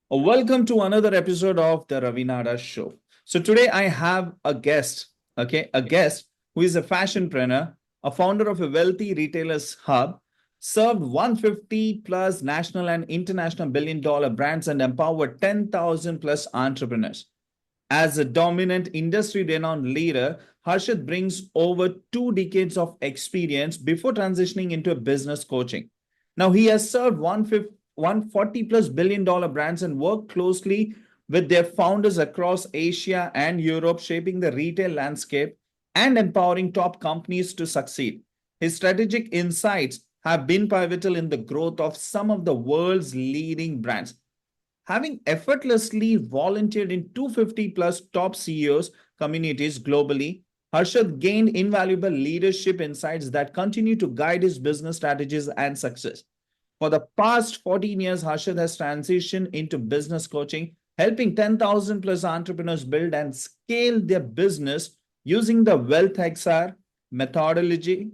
Welcome to another episode of the Ravi Nadar Show. So today I have a guest, a guest who is a fashionpreneur, a founder of a wealthy retailers hub, served 150 plus national and international billion-dollar brands and empowered 10,000 plus entrepreneurs. As a dominant industry renowned leader, Harshad brings over 2 decades of experience before transitioning into business coaching. Now, he has served 140 plus billion-dollar brands and worked closely with their founders across Asia and Europe, shaping the retail landscape and empowering top companies to succeed. His strategic insights have been pivotal in the growth of some of the world's leading brands. Having effortlessly volunteered in 250 plus top CEOs communities globally, Harshad gained invaluable leadership insights that continue to guide his business strategies and success. For the past 14 years, Harshad has transitioned into business coaching, helping 10,000 plus entrepreneurs build and scale their business using the Wealth XR methodology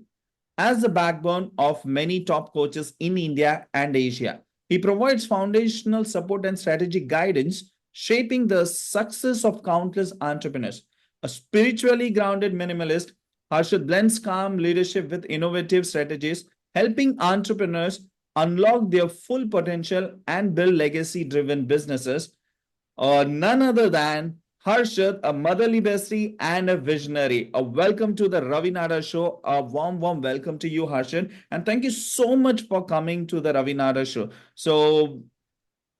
as the backbone of many top coaches in India and Asia. He provides foundational support and strategic guidance, shaping the success of countless entrepreneurs. A spiritually grounded minimalist, Harshad blends calm leadership with innovative strategies, helping entrepreneurs unlock their full potential and build legacy driven businesses. None other than Harshad, a motherly bestie and a visionary. A welcome to the Ravi Nadar show. A warm welcome to you, Harshad. And thank you so much for coming to the Ravi Nadar show. So,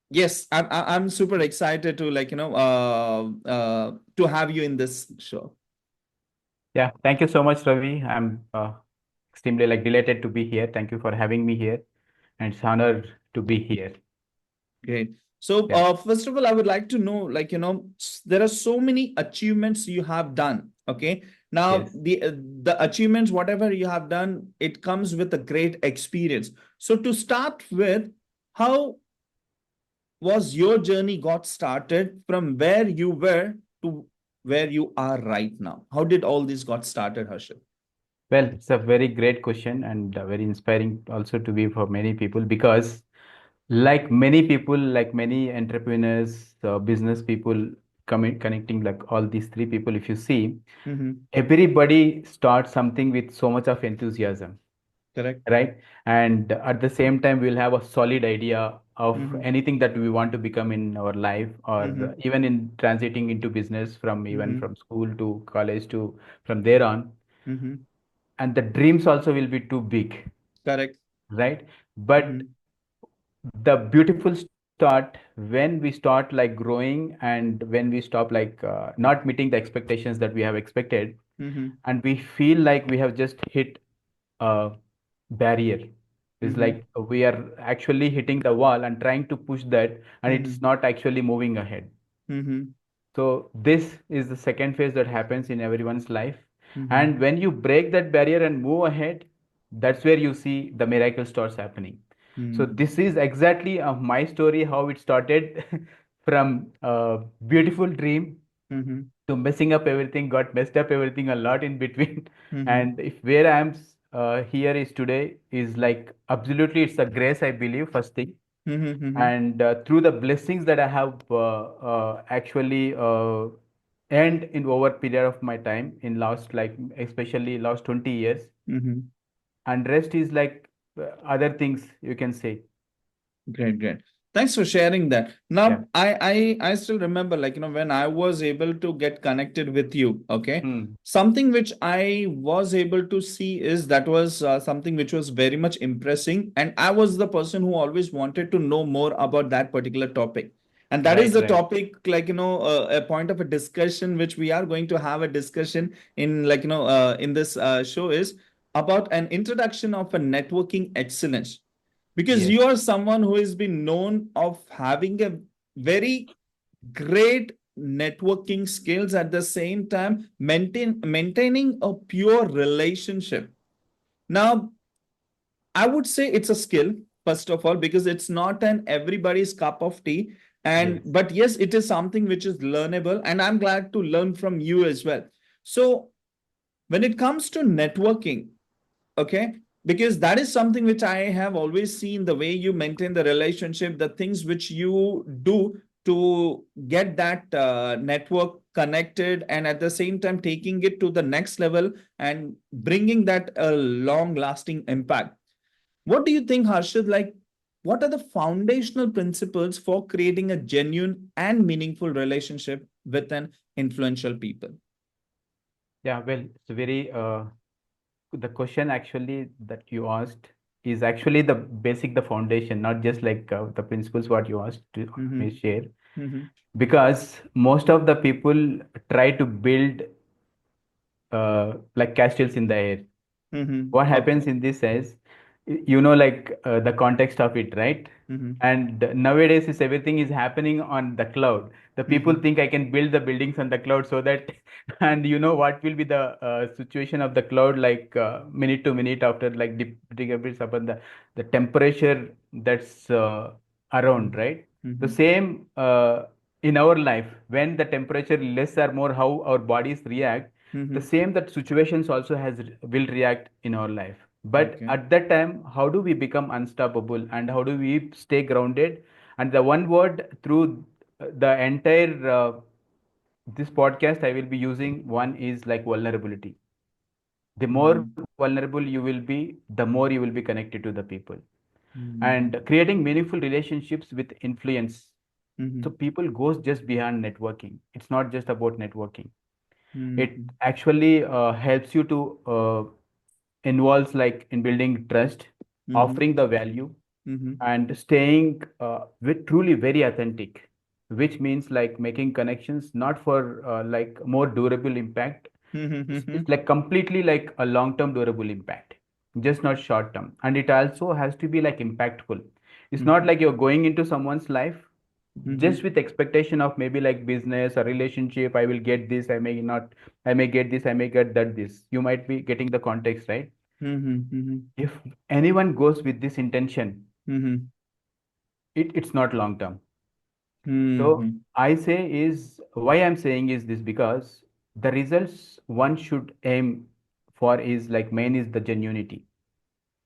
yes, I'm super excited to to have you in this show. Yeah, thank you so much, Ravi. I'm extremely delighted to be here. Thank you for having me here, and it's honor to be here. Great. So, Yeah. first of all, I would like to know, there are so many achievements you have done. Okay. Now, Yes. the achievements, whatever you have done, it comes with a great experience. So, to start with, how was your journey got started from where you were to where you are right now? How did all this got started, Harshit? Well, it's a very great question and very inspiring also to be for many people because, like many people, like many entrepreneurs, business people, connecting like all these three people, if you see, Mm-hmm. everybody starts something with so much of enthusiasm, Correct. right? And at the same time, we'll have a solid idea of Mm-hmm. anything that we want to become in our life, or Mm-hmm. even in transiting into business from even Mm-hmm. from school to college to from there on. Mm-hmm. And the dreams also will be too big, Correct. right? But Mm-hmm. the beautiful start when we start like growing and when we stop not meeting the expectations that we have expected, Mm-hmm. and we feel like we have just hit a barrier. It's Mm-hmm. like we are actually hitting the wall and trying to push that, and it's Mm-hmm. not actually moving ahead. Mm-hmm. So this is the second phase that happens in everyone's life. Mm-hmm. And when you break that barrier and move ahead, that's where you see the miracle starts happening. So Mm-hmm. this is exactly my story, how it started from a beautiful dream Mm-hmm. to messing up everything, got messed up everything a lot in between. Mm-hmm. And if where I am here is today is like absolutely it's a grace, I believe, first thing. Mm-hmm. And through the blessings that I have actually earned in over period of my time in last like especially last 20 years, Mm-hmm. and rest is like other things you can say. Great, great. Thanks for sharing that. Yeah. Now, I still remember, when I was able to get connected with you. Okay, Hmm. something which I was able to see is that was something which was very much impressing, and I was the person who always wanted to know more about that particular topic. And that is Right, the right. topic, a point of a discussion which we are going to have a discussion in, in this show is about an introduction of a networking excellence, because Yes. you are someone who has been known of having a very great networking skills, at the same time maintaining a pure relationship. Now, I would say it's a skill, first of all, because it's not an everybody's cup of tea. And Yes. but yes, it is something which is learnable, and I'm glad to learn from you as well. So when it comes to networking, okay, because that is something which I have always seen, the way you maintain the relationship, the things which you do to get that network connected, and at the same time taking it to the next level and bringing that a long lasting impact. What do you think, Harshad? Like, what are the foundational principles for creating a genuine and meaningful relationship with an influential people? Yeah, well, it's very the question actually that you asked is actually the basic, the foundation, not just like the principles what you asked to Mm-hmm. me share. Mm-hmm. Because most of the people try to build like castles in the air. Mm-hmm. What Okay. happens in this is, you know, like the context of it, right? Mm-hmm. And nowadays is everything is happening on the cloud. The people Mm-hmm. think I can build the buildings on the cloud so that and you know what will be the situation of the cloud, like minute to minute after, like depends upon the temperature that's around, right? The Mm-hmm. same in our life, when the temperature less or more, how our bodies react, the Mm-hmm. same that situations also has will react in our life. But Okay. at that time, how do we become unstoppable and how do we stay grounded? And the one word through the entire this podcast I will be using, one is like vulnerability. The more Mm-hmm. vulnerable you will be, the more you will be connected to the people. Mm-hmm. And creating meaningful relationships with influence, so Mm-hmm. people goes just beyond networking. It's not just about networking. It Mm-hmm. actually helps you to involves like in building trust, Mm-hmm. offering the value, Mm-hmm. and staying with truly very authentic, which means like making connections not for like more durable impact. It's Mm-hmm. like completely like a long term durable impact, just not short term. And it also has to be like impactful. It's not like you're going into someone's life Mm-hmm. just with expectation of maybe like business or relationship. I will get this, I may not, I may get this, I may get that. This you might be getting the context, right? Mm-hmm. If anyone goes with this intention, Mm-hmm. it's not long term. So Mm-hmm. I say is, why I'm saying is this, because the results one should aim for is like main is the genuinity,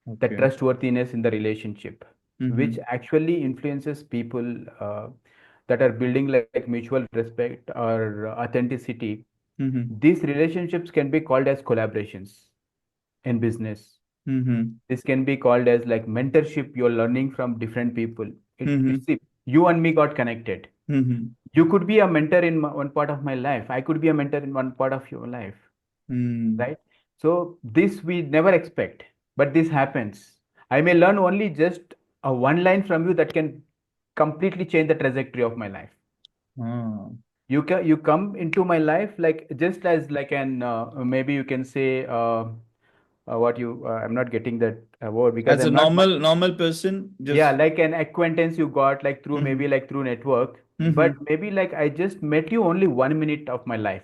the Okay. trustworthiness in the relationship, which Mm-hmm. actually influences people that are building like mutual respect or authenticity. Mm-hmm. These relationships can be called as collaborations in business. Mm-hmm. This can be called as like mentorship. You're learning from different people. Mm-hmm. It's if you and me got connected. Mm-hmm. You could be a mentor in one part of my life. I could be a mentor in one part of your life, Mm-hmm. right? So this we never expect, but this happens. I may learn only just a one line from you that can completely change the trajectory of my life. Ah. You come into my life like just as like an maybe you can say what you I'm not getting that word because As a I'm not much. normal person, Yeah, just like an acquaintance you got like through mm-hmm. maybe like through network, but Mm-hmm. maybe like I just met you only 1 minute of my life,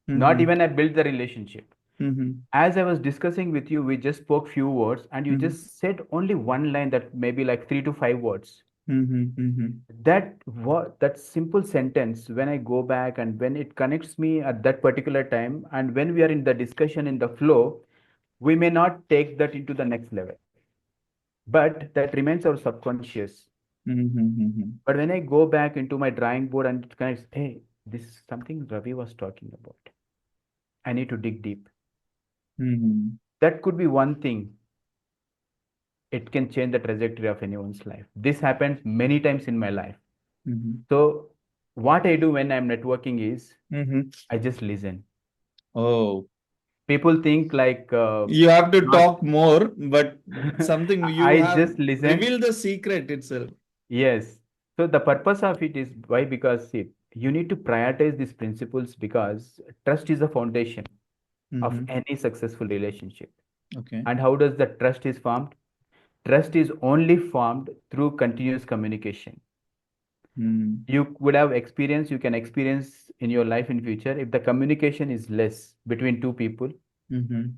not Mm-hmm. even I built the relationship. Mm-hmm. As I was discussing with you, we just spoke few words and you Mm-hmm. just said only one line that maybe like 3 to 5 words. Mm-hmm. That simple sentence, when I go back and when it connects me at that particular time, and when we are in the discussion in the flow, we may not take that into the next level, but that remains our subconscious. Mm-hmm. But when I go back into my drawing board and it connects, hey, this is something Ravi was talking about. I need to dig deep. Mm-hmm. That could be one thing. It can change the trajectory of anyone's life. This happens many times in my life. Mm-hmm. So, what I do when I'm networking is Mm-hmm. I just listen. Oh, People think like you have to not. talk more, but something you I have just listen. revealed the secret itself. Yes. So the purpose of it is why? Because see, you need to prioritize these principles because trust is the foundation of Mm-hmm. any successful relationship. Okay. And how does the trust is formed? Trust is only formed through continuous communication. Mm-hmm. You would have experience, you can experience in your life in future, if the communication is less between two people, Mm-hmm.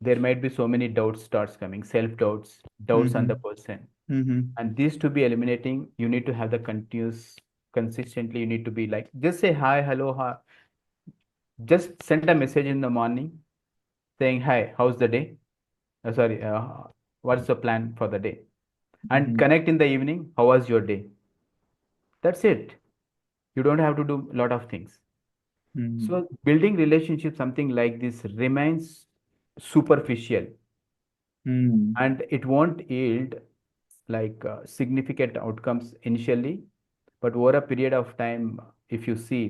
there might be so many doubts starts coming, self doubts, doubts on Mm-hmm. the person. Mm-hmm. And these to be eliminating, you need to have the continuous, consistently, you need to be like just say hi, hello, hi. Just send a message in the morning saying hi, how's the day? Sorry, What's the plan for the day? And Mhm. connect in the evening. How was your day? That's it. You don't have to do a lot of things. Mhm. So building relationships, something like this, remains superficial, Mhm. and it won't yield significant outcomes initially, but over a period of time, if you see,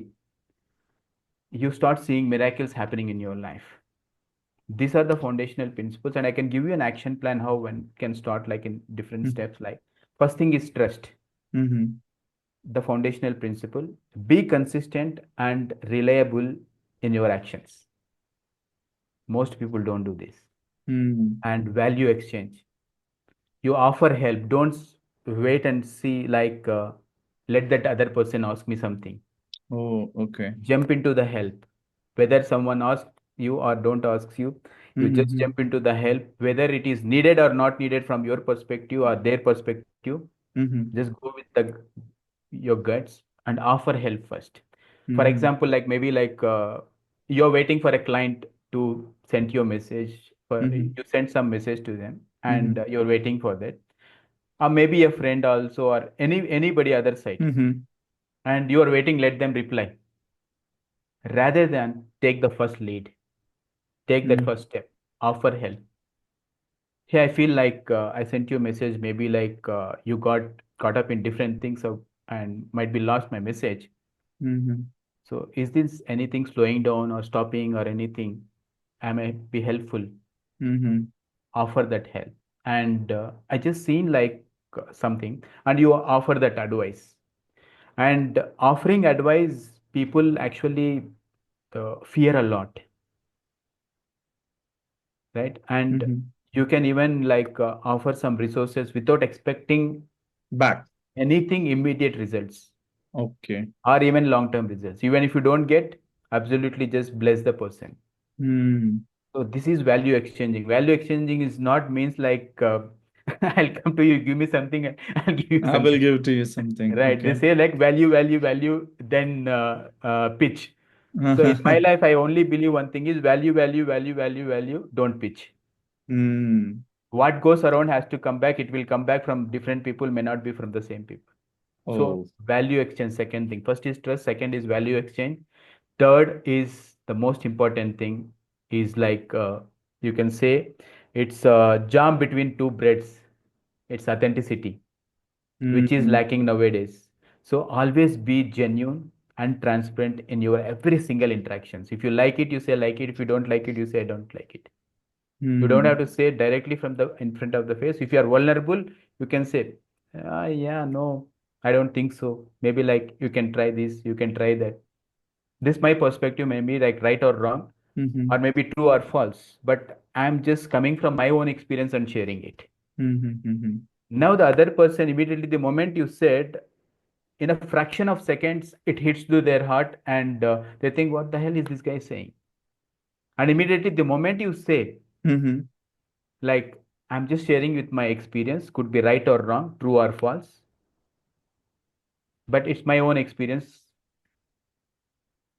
you start seeing miracles happening in your life. These are the foundational principles, and I can give you an action plan how one can start, like in different Mhm. steps. Like, first thing is trust. Mhm. The foundational principle: be consistent and reliable in your actions. Most people don't do this. Mhm. And value exchange: you offer help. Don't wait and see, let that other person ask me something. Oh, okay. Jump into the help. Whether someone asks you or don't ask you, you just Mhm. jump into the help, whether it is needed or not needed from your perspective or their perspective. Mhm. Just go with the your guts and offer help first. For Mhm. example, like maybe you're waiting for a client to send you a message, for Mhm. you send some message to them, and Mhm. you're waiting for that, or maybe a friend also, or anybody other side, Mhm. and you are waiting, let them reply. Rather than take the first lead, take that Mhm. first step, offer help. Hey, I feel like I sent you a message, maybe you got caught up in different things and might be lost my message. Mhm. So is this anything slowing down or stopping or anything? I may be helpful. Mhm. Offer that help. And I just seen something, and you offer that advice. And offering advice, people actually fear a lot, right? And Mhm. you can even offer some resources without expecting Back. anything immediate results Okay. or even long term results. Even if you don't get, absolutely just bless the person. Hmm. So this is value exchanging. Value exchanging is not means I'll come to you, give me something, and I'll give you I will something. give to you something. Right? They Okay. say like value, value, value, then pitch. So in my life, I only believe one thing is value, value, value, value, value. Don't pitch. Hmm. What goes around has to come back. It will come back from different people, may not be from the same people. So Oh. value exchange, second thing. First is trust, second is value exchange. Third is the most important thing, is you can say it's a jam between two breads. It's authenticity, which is Hmm. lacking nowadays. So always be genuine and transparent in your every single interactions. If you like it, you say like it. If you don't like it, you say I don't like it. You don't have Hmm. to say it directly from the in front of the face. If you are vulnerable, you can say, yeah, no, I don't think so. Maybe like you can try this, you can try that. This my perspective, may be like right or wrong, or Mhm. maybe true or false. But I'm just coming from my own experience and sharing it. Mhm. Mhm. Now the other person, immediately the moment you said, in a fraction of seconds, it hits to their heart, and they think, what the hell is this guy saying? And immediately the moment you say, Mhm. like, I'm just sharing with my experience, could be right or wrong, true or false, but it's my own experience.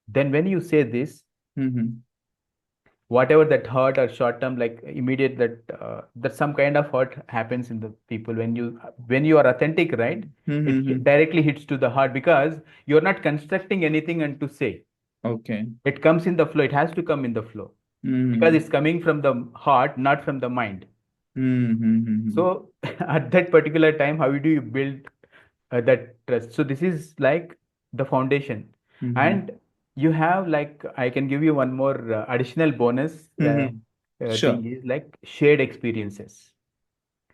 Then when you say this, Mhm. whatever that hurt or short term, like immediate, that some kind of hurt happens in the people when you are authentic, right? It Mhm. directly hits to the heart, because you're not constructing anything and to say. Okay. It comes in the flow. It has to come in the flow, because Mhm. it's coming from the heart, not from the mind. Mhm. So at that particular time, how do you build that trust? So this is like the foundation. Mhm. And you have, like, I can give you one more additional bonus Mhm. thing, Sure. is like shared experiences.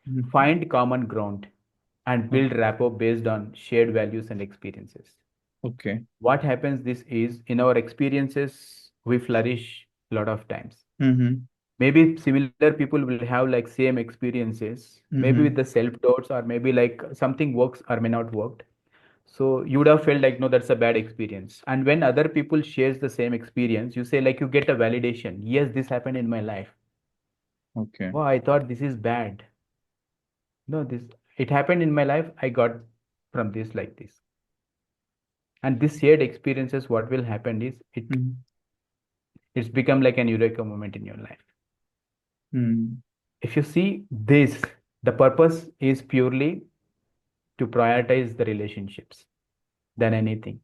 Mhm. Find common ground and O- build rapport based on shared values and experiences. Okay. What happens this is, in our experiences, we flourish a lot of times. Mhm. Maybe similar people will have like same experiences, maybe with the Mhm. self doubts, or maybe like something works or may not work. So you would have felt like, no, that's a bad experience. And when other people shares the same experience, you say, like, you get a validation. Yes, this happened in my life. Okay. Wow, I thought this is bad. No, this, it happened in my life. I got from this like this. And this shared experiences, what will happen is Mhm. it's become like an eureka moment in your life. Mhm. If you see this, the purpose is purely to prioritize the relationships than anything.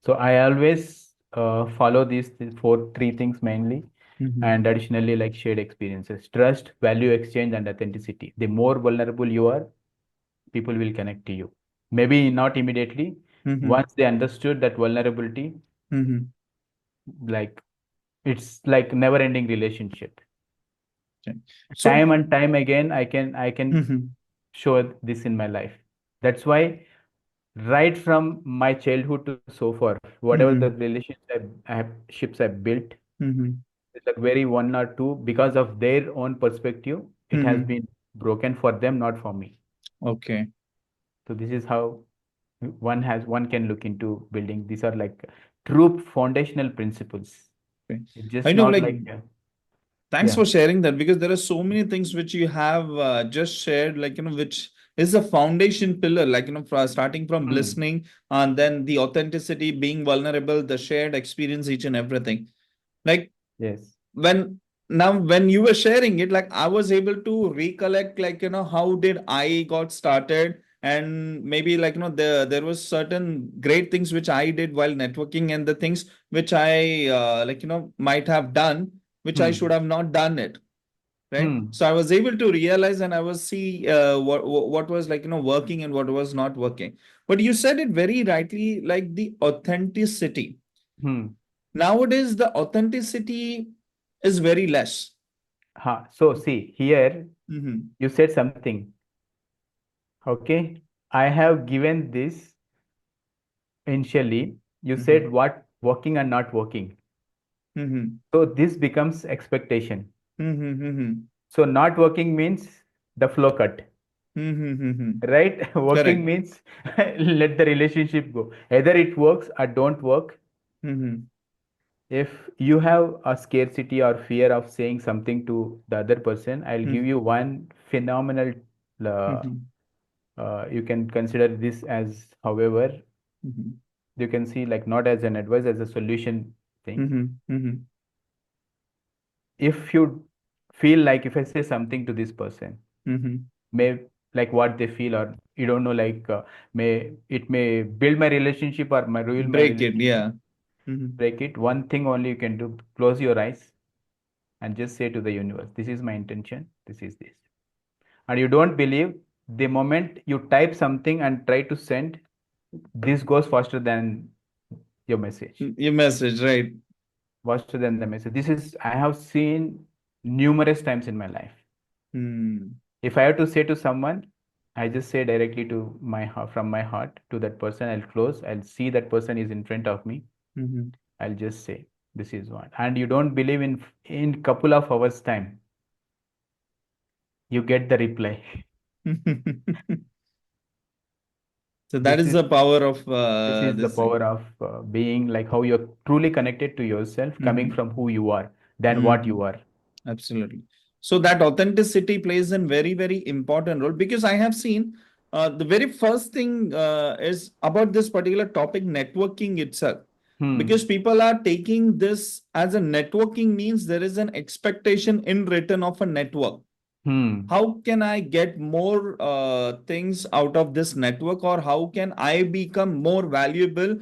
So I always follow these four three things mainly, Mm-hmm. and additionally like shared experiences, trust, value exchange, and authenticity. The more vulnerable you are, people will connect to you. Maybe not immediately. Mm-hmm. Once they understood that vulnerability, Mm-hmm. like it's like never-ending relationship. Okay. So, Time and time again, I can mm-hmm. show this in my life. That's why right from my childhood to so far, whatever the Mm-hmm. relationships I built, Mm-hmm. it's like very one or two because of their own perspective, it has Mm-hmm. been broken for them, not for me. Okay. So this is how one can look into building. These are like true foundational principles. Okay. It's I just know, not like, like thanks yeah. for sharing that, because there are so many things which you have just shared, like, which is a foundation pillar, like, starting from Hmm. listening, and then the authenticity, being vulnerable, the shared experience, each and everything. Like, Yes. when now when you were sharing it, like, I was able to recollect, like, how did I got started, and maybe, like, there was certain great things which I did while networking, and the things which I like, might have done, which I should Hmm. have not done it, right? Hmm. So I was able to realize, and I was see what was, like, working and what was not working. But you said it very rightly, like the authenticity. Hmm. Nowadays, the authenticity is very less. So see here, Mm-hmm. you said something. Okay. I have given this initially. You Mm-hmm. said what working and not working. Mm-hmm. So this becomes expectation. Mm-hmm. Mm-hmm. So not working means the flow cut, Mm-hmm. right? Working Correct. means let the relationship go. Either it works or don't work. Mm-hmm. If you have a scarcity or fear of saying something to the other person, I'll give you one phenomenal. Uh, Mm-hmm. you can consider this as, however, Mm-hmm. you can see like not as an advice, as a solution thing. Mm-hmm. Mm-hmm. If you feel like if I say something to this person, Mm-hmm. may like what they feel, or you don't know, like may it may build my relationship or may ruin my Break it. relationship, Yeah. Mm-hmm. break it. One thing only you can do: close your eyes and just say to the universe, this is my intention, this is this. And you don't believe, the moment you type something and try to send, this goes faster than your message, Your message, right? faster than the message. This is I have seen numerous times in my life. Mm-hmm. If I have to say to someone, I just say directly to my heart, from my heart to that person. I'll close, I'll see that person is in front of me, Mm-hmm. I'll just say this is what. And you don't believe, in couple of hours time you get the reply. So that this is is the power of this is the this thing. power of being like how you're truly connected to yourself, coming Mm-hmm. from who you are than what Mm-hmm. you are. Absolutely. So that authenticity plays a very, very important role, because I have seen the very first thing is about this particular topic, networking itself. Because Hmm. people are taking this as a networking means there is an expectation in return of a network. Hmm. How can I get more things out of this network, or how can I become more valuable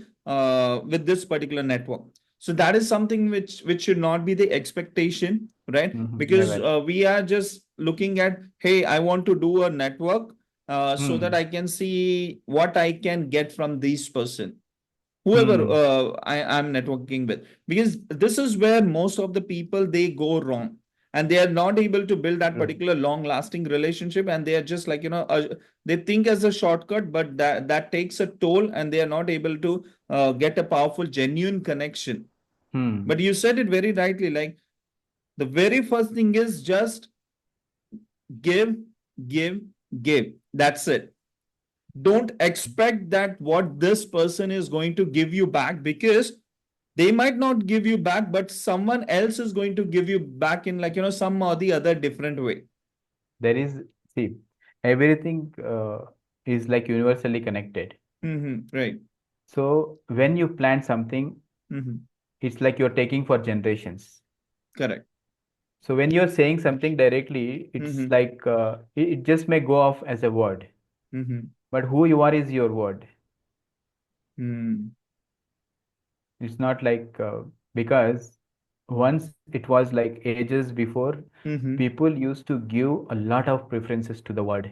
with this particular network? So that is something which should not be the expectation, right? Because Never. we are just looking at, hey, I want to do a network so that Hmm. I can see what I can get from this person, whoever Hmm. I am networking with. Because this is where most of the people they go wrong, and they are not able to build that True. particular long lasting relationship, and they are just like, they think as a shortcut, but that takes a toll, and they are not able to get a powerful genuine connection. But Hmm. you said it very rightly, like the very first thing is just give, give, give. That's it. Don't expect that what this person is going to give you back, because they might not give you back, but someone else is going to give you back in, like, some or the other different way. There is, see, everything is like universally connected. Mm-hmm. Right. So when you plant something, Mm-hmm. it's like you're taking for generations. Correct. So when you're saying something directly, it's Mm-hmm. like it just may go off as a word, Mm-hmm. but who you are is your word. Mm-hmm. It's not like because once it was like ages before, Mm-hmm. people used to give a lot of preferences to the word.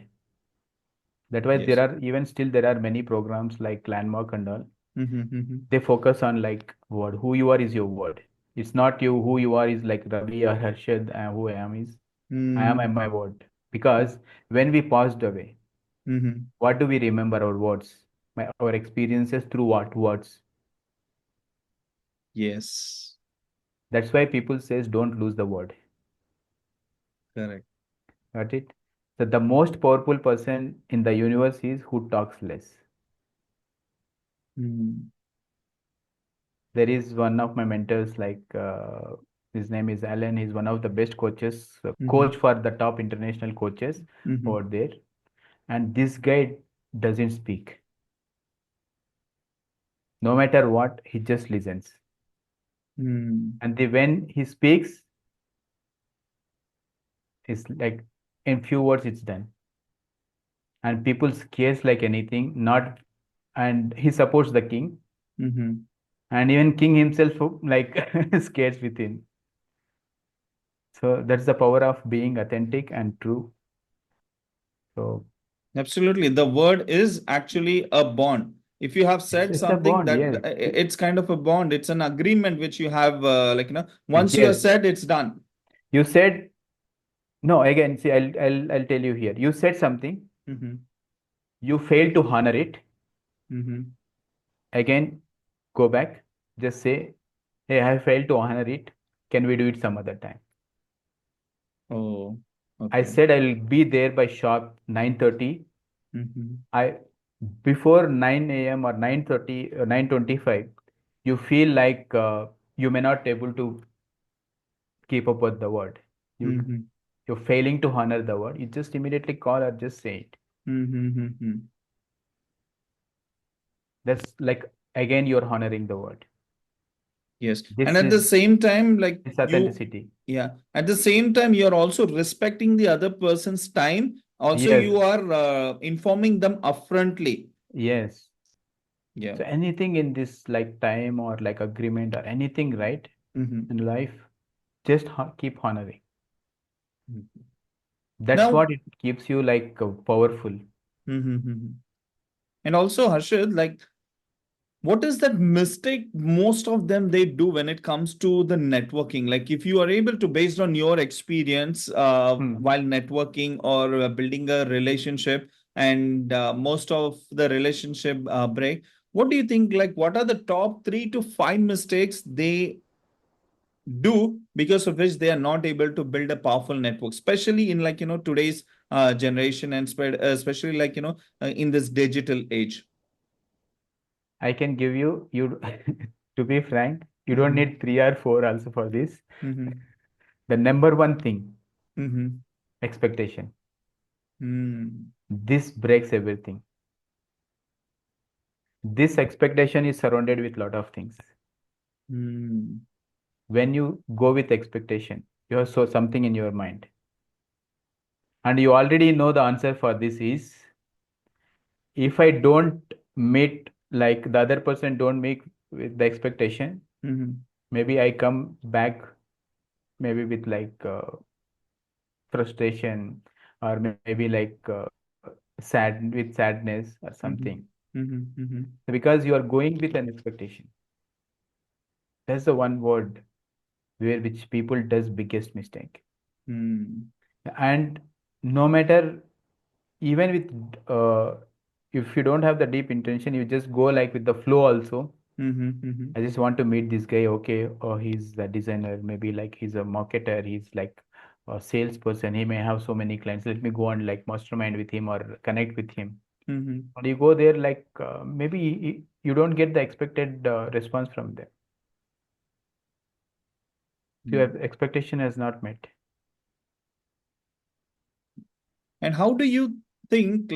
That why there Yes. are even still there are many programs like Landmark and all. Mm-hmm. Mm-hmm. They focus on like word. Who you are is your word. It's not you. Who you are is like Ravi or Harshad, and who I am is I am Mm-hmm. my word. Because when we passed away, Mm-hmm. what do we remember our words? Our experiences through what words? Yes. That's why people says don't lose the word. Correct. Got it? So the most powerful person in the universe is who talks less. Mm-hmm. There is one of my mentors, like his name is Alan. He's one of the best coaches, Mm-hmm. coach for the top international coaches Mm-hmm. over there. And this guy doesn't speak. No matter what, he just listens. Mm-hmm. And when he speaks, it's like in few words it's done. And people scares like anything. Not, and he supports the king, Mm-hmm. and even king himself like scares within. So that's the power of being authentic and true. So Absolutely. The word is actually a bond. If you have said it's a something bond, that yes. it's kind of a bond, it's an agreement which you have, once you have Yes. said, it's done. You said no again. See, I'll tell you here. You said something. Mm-hmm. You failed to honor it. Mm-hmm. Again, go back. Just say, "Hey, I failed to honor it. Can we do it some other time?" Oh, I okay. said I'll be there by sharp 9:30. Mm-hmm. I before 9 a.m. or 9:30 or 9:25, you feel like you may not able to keep up with the word. You Mm-hmm. you're failing to honor the word. You just immediately call or just say it. Mm-hmm. Mm-hmm. That's like again you're honoring the word. Yes. And This at the is same time, like this you, authenticity. yeah, at the same time, you're also respecting the other person's time. Also, Yes, you are informing them upfrontly. yes. Yeah. So anything in this like time or like agreement or anything, right, Mm-hmm. in life, just keep honoring. Mm-hmm. That's Now, what it keeps you like powerful. mm-hmm. Mm-hmm. And also, Harshad, like what is that mistake most of them they do when it comes to the networking? Like if you are able to, based on your experience Hmm. while networking or building a relationship, and most of the relationship break, what do you think, like what are the top 3 to 5 mistakes they do because of which they are not able to build a powerful network, especially in today's generation, and especially in this digital age? I can give you, to be frank, you don't Mm-hmm. need three or four also for this. Mm-hmm. The number one thing, Mm-hmm. expectation. Mm-hmm. This breaks everything. This expectation is surrounded with lot of things. Mm, When you go with expectation, you have so something in your mind, and you already know the answer for this is if I don't meet like the other person don't make with the expectation, mhm, maybe I come back maybe with like frustration or maybe like sad with sadness or something mhm, mhm, mhm, because you are going with an expectation. That's the one word where which people does biggest mistake. mm, And no matter even with if you don't have the deep intention, you just go like with the flow also. mhm, mhm, I just want to meet this guy. Okay, or he's a designer, maybe like he's a marketer, he's like a salesperson. He may have so many clients. Let me go and like mastermind with him or connect with him. mhm, And you go there, like maybe you don't get the expected response from them. So mm. your expectation has not met. And how do you think,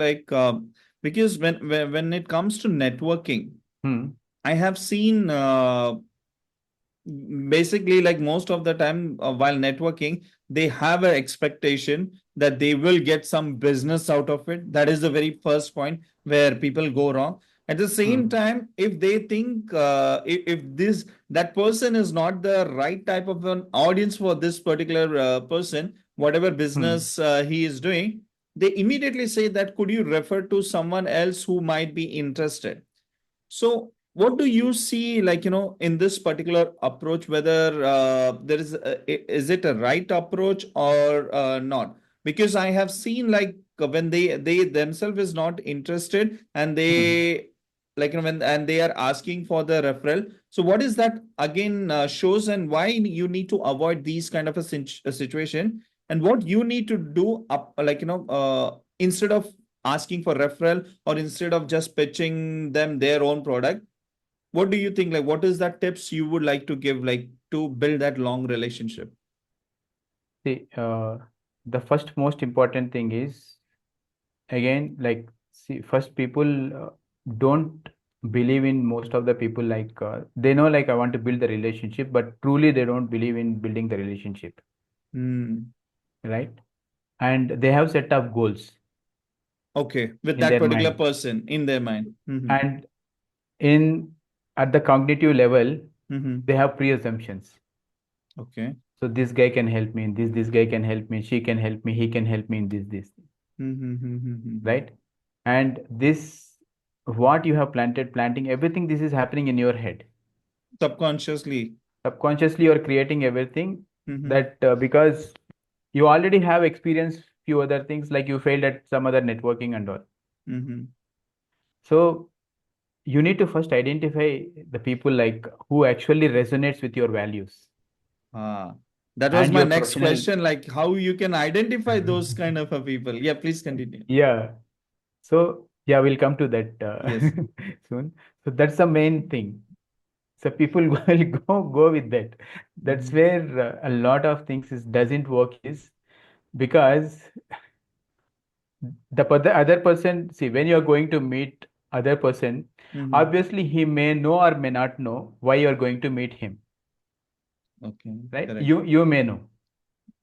because when it comes to networking, Hmm. I have seen basically, like most of the time while networking, they have an expectation that they will get some business out of it. That is the very first point where people go wrong. At the same Hmm. time, if they think if this that person is not the right type of an audience for this particular person, whatever Hmm. business he is doing, they immediately say that could you refer to someone else who might be interested. So, what do you see, like, in this particular approach, whether is it a right approach or not? Because I have seen, like, when they themselves is not interested and Hmm. they, like, when and they are asking for the referral. So, what is that again shows, and why you need to avoid these kind of a situation, and what you need to do up, like, instead of asking for referral or instead of just pitching them their own product, what do you think, like what is that tips you would like to give, like to build that long relationship? See, the first most important thing is, again, like, see, first people don't believe in, most of the people, like, they know, like, I want to build the relationship, but truly they don't believe in building the relationship, Hmm. right? And they have set up goals Okay, with in that their particular mind, person in their mind. Mm-hmm. and in at the cognitive level, Mm-hmm. they have pre-assumptions. Okay. So this guy can help me in this guy can help me, she can help me, he can help me in this, Mm-hmm. Mm-hmm. right? And this, what you have planting everything, this is happening in your head. Subconsciously. Subconsciously you're creating everything, Mm-hmm. that because you already have experienced few other things, like you failed at some other networking and all. Mm-hmm. So you need to first identify the people, like, who actually resonates with your values Ah, that was and my your next professional. question, like how you can identify those kind of a people. Yeah, please continue. Yeah. So yeah, we'll come to that Yes. soon. So that's the main thing. So people will go with that. That's Mm-hmm. where a lot of things is doesn't work, is because the other person, see, when you're going to meet other person, Mm-hmm. obviously he may know or may not know why you're going to meet him, Okay, right? correct. You may know.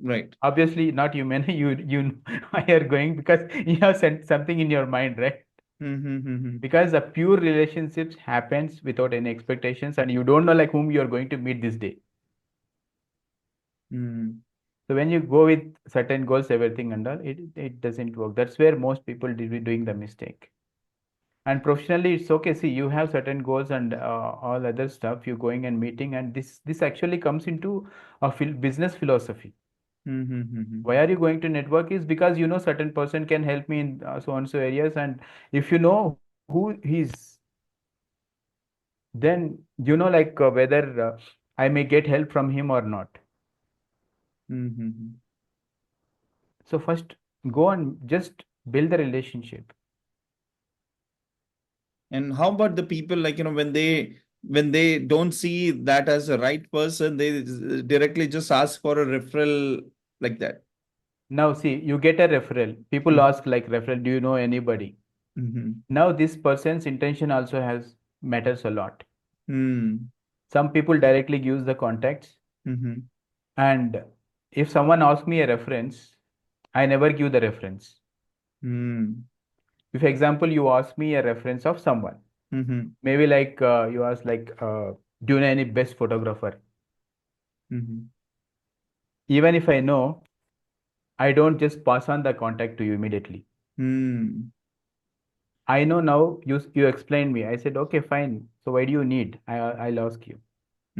Right. Obviously not, you may know, you know why you're going, because you have sent something in your mind, right? Mm-hmm. Because the pure relationships happens without any expectations, and you don't know, like, whom you're going to meet this day. Mm-hmm. So when you go with certain goals, everything and all, it doesn't work. That's where most people be doing the mistake. And professionally, it's okay. See, you have certain goals and all other stuff. You're going and meeting, and this actually comes into a business philosophy. Why Mm-hmm. are you going to network? Is because you know certain person can help me in so and so areas, and if you know who he's, then you know, like, whether I may get help from him or not. Mm-hmm. So first, go and just build the relationship. And how about the people, like, when they don't see that as a right person, they directly just ask for a referral like that. Now, see, you get a referral. People Mm-hmm. ask, like, referral, do you know anybody? Mm-hmm. Now, this person's intention also has matters a lot. Mm-hmm. Some people directly use the contacts, Mm-hmm. and if someone asks me a reference, I never give the reference. If, example, you ask me a reference of someone, Mm-hmm. maybe like you ask, like, do you know any best photographer? Mm-hmm. Even if I know, I don't just pass on the contact to you immediately. Mm-hmm. I know now, you explained me. I said, okay, fine. So why do you need? I'll ask you.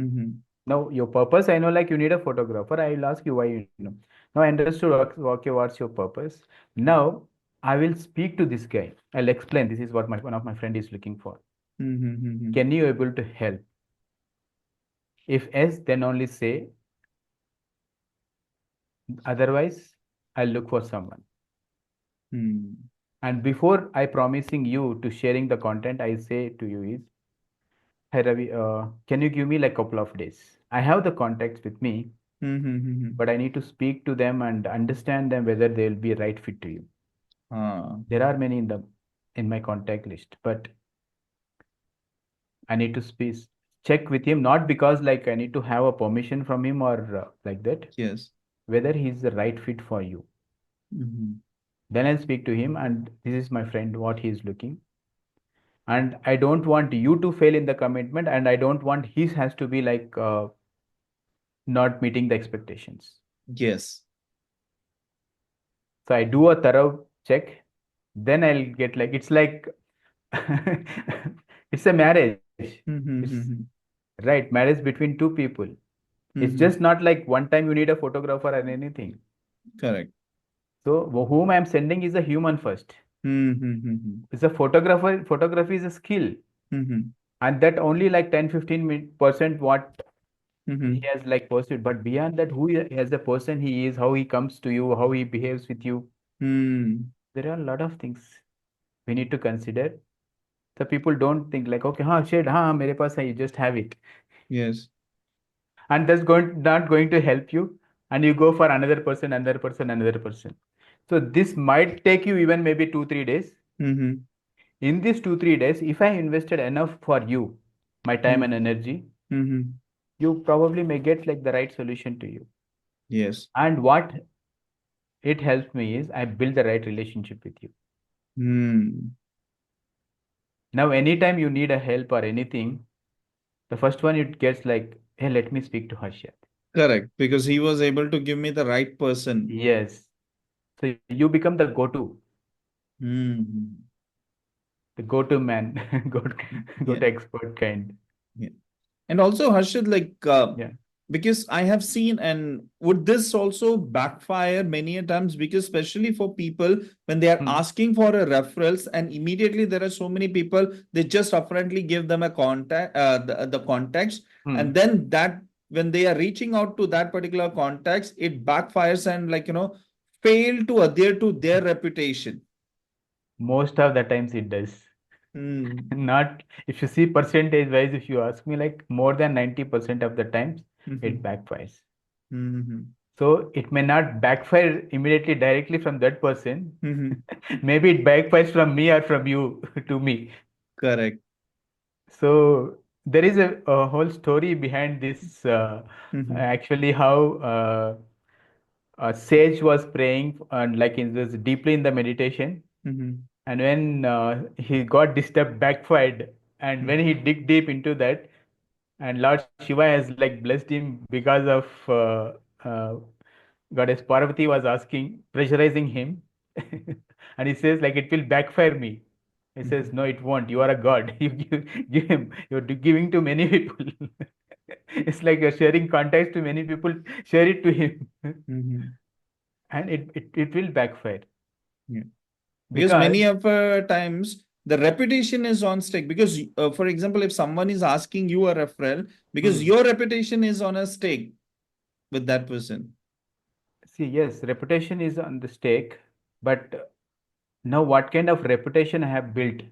Mm-hmm. Now your purpose, I know, like, you need a photographer. I will ask you why you know. Now I understood, okay, what's your purpose? Now I will speak to this guy. I'll explain this is what my one of my friend is looking for. Mm-hmm. Can you able to help? If yes, then only say. Otherwise, I'll look for someone. Mm-hmm. And before I promising you to sharing the content, I say to you is, hey Ravi, can you give me like couple of days? I have the contacts with me, Mm-hmm. but I need to speak to them and understand them whether they'll be a right fit to you. Ah. There are many in my contact list, but I need to check with him, not because, like, I need to have a permission from him or like that, Yes. whether he's the right fit for you. Mhm. Then I'll speak to him, and this is my friend, what he is looking. And I don't want you to fail in the commitment, and I don't want his has to be like not meeting the expectations. Yes. So I do a thorough check, then I'll get like it's like it's a marriage. It's Mhm. right, marriage between two people. It's just Mhm. not like one time you need a photographer or anything. Correct. So whom I'm sending is a human first. Mhm. It's a photographer. Photography is a skill, Mhm. and that only like 10-15% what he Mhm. has like pursued. But beyond that, who he as a person he is, how he comes to you, how he behaves with you, Hmm. there are a lot of things we need to consider. So people don't think like, okay, हाँ shit, हाँ मेरे पास है, you just have it, Yes. and that's going not going to help you, and you go for another person, another person, another person. So this might take you even maybe 2-3 days. Mhm. In these 2-3 days, if I invested enough for you, my time and Mhm. energy, Mhm. you probably may get like the right solution to you. Yes. And what it helps me is I build the right relationship with you. Hmm. Now, anytime you need a help or anything, the first one it gets like, hey, let me speak to Harshad. Correct. Because he was able to give me the right person. Yes. So you become the go-to, Hmm. the go-to man, Yeah. go-to expert kind. Yeah. And also, Harshad, like, Yeah. because I have seen, and would this also backfire many a times? Because especially for people when they are Hmm. asking for a referrals, and immediately there are so many people, they just upfrontly give them a contact, the context, and Hmm. then that when they are reaching out to that particular context, it backfires and fail to adhere to their reputation. Most of the times it does. Hmm. Not if you see percentage wise, if you ask me, like more than 90% of the times it Hmm. backfires. Hmm. So it may not backfire immediately directly from that person. Hmm. Maybe it backfires from me or from you to me. Correct. So there is a whole story behind this. Hmm. Actually, how sage was praying and like in this deeply in the meditation, Hmm. and when he got disturbed, backfired, and when he dig deep into that, and Lord Shiva has like blessed him because of Goddess Parvati was asking, pressurizing him, and he says like it will backfire me. He says no, it won't. You are a god. You give him. You're giving to many people. It's like you're sharing contacts to many people. Share it to him, Hmm. and it will backfire Because many because. of times the reputation is on stake, because for example, if someone is asking you a referral, because Hmm. your reputation is on a stake with that person. See, yes, reputation is on the stake, but now what kind of reputation I have built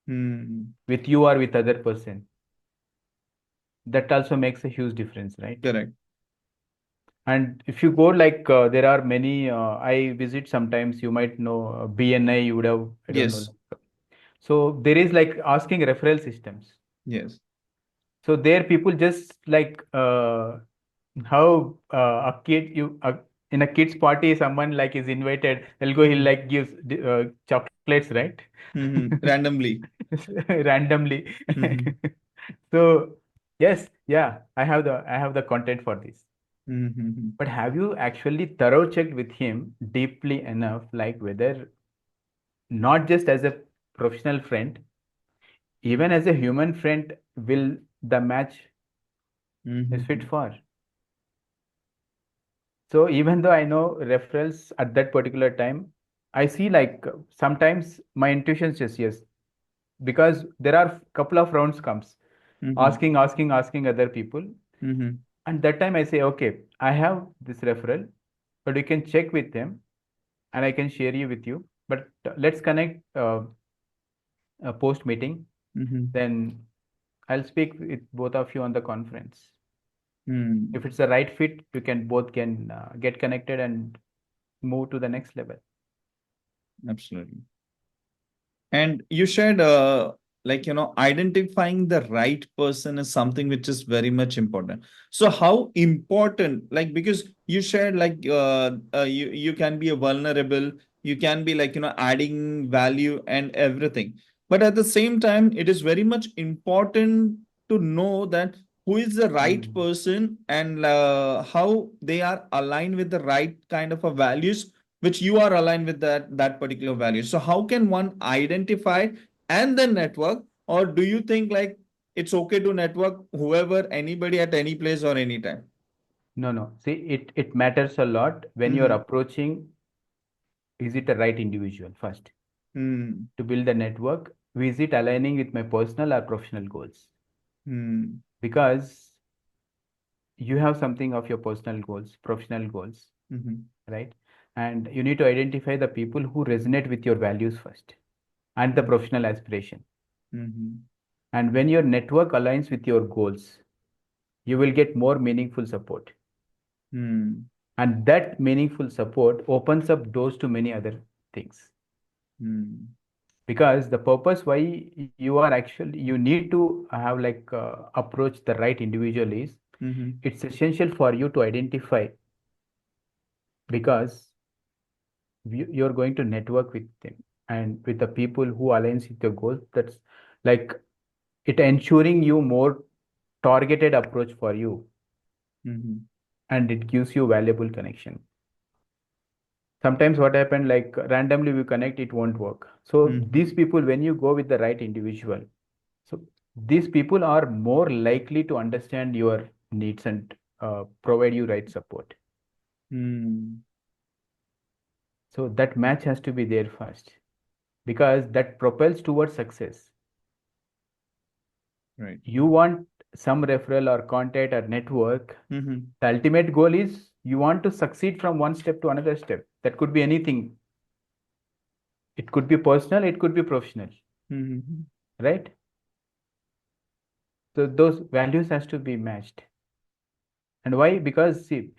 Hmm. with you or with other person, that also makes a huge difference, right? Correct. And if you go like there are many, I visit sometimes, you might know BNI, you would have, I don't know. Yes. So there is like asking referral systems. Yes. So there people just like how a kid in a kid's party someone like is invited, they'll go, he Hmm. like gives chocolates, right? Hmm. Randomly. Randomly. Hmm. So yes, yeah, I have the content for this. Hmm. But have you actually thorough checked with him deeply enough, like whether not just as a professional friend, even as a human friend, will the match is fit Hmm. for? So even though I know referrals at that particular time, I see like sometimes my intuition says yes, because there are couple of rounds comes Hmm. asking other people, Hmm. and that time I say, okay, I have this referral, but you can check with them, and I can share you with you. But let's connect a post meeting, Hmm. then I'll speak with both of you on the conference. Hmm. If it's the right fit, you can both can get connected and move to the next level. Absolutely. And you shared like identifying the right person is something which is very much important. So how important, like, because you shared like you can be a vulnerable, you can be like adding value and everything, but at the same time it is very much important to know that who is the right Mm. person and how they are aligned with the right kind of a values which you are aligned with that particular value. So how can one identify and then network, or do you think like it's okay to network whoever, anybody at any place or anytime? No, no. See, it matters a lot when you're Mm-hmm. approaching, is it a right individual first? Mm-hmm. To build a network, is it aligning with my personal or professional goals? Because you have something of your personal goals, professional goals, Mm-hmm. right? And you need to identify the people who resonate with your values first and the professional aspiration. Mm-hmm. And when your network aligns with your goals, you will get more meaningful support. Mm-hmm. And that meaningful support opens up doors to many other things. Mm-hmm. Because the purpose why you are actually, you need to have like approach the right individual is, Mm-hmm. it's essential for you to identify, because you're going to network with them and with the people who aligns with your goals. That's like it ensuring you more targeted approach for you, Mm-hmm. and it gives you valuable connection. Sometimes what happened, like randomly we connect, it won't work. So Mm-hmm. these people, when you go with the right individual, so these people are more likely to understand your needs and provide you right support. Mm-hmm. So that match has to be there first, because that propels towards success. Right. You want some referral or contact or network. Mm-hmm. The ultimate goal is you want to succeed from one step to another step. That could be anything. It could be personal, it could be professional, Mm-hmm. right? So those values has to be matched. And why? Because see,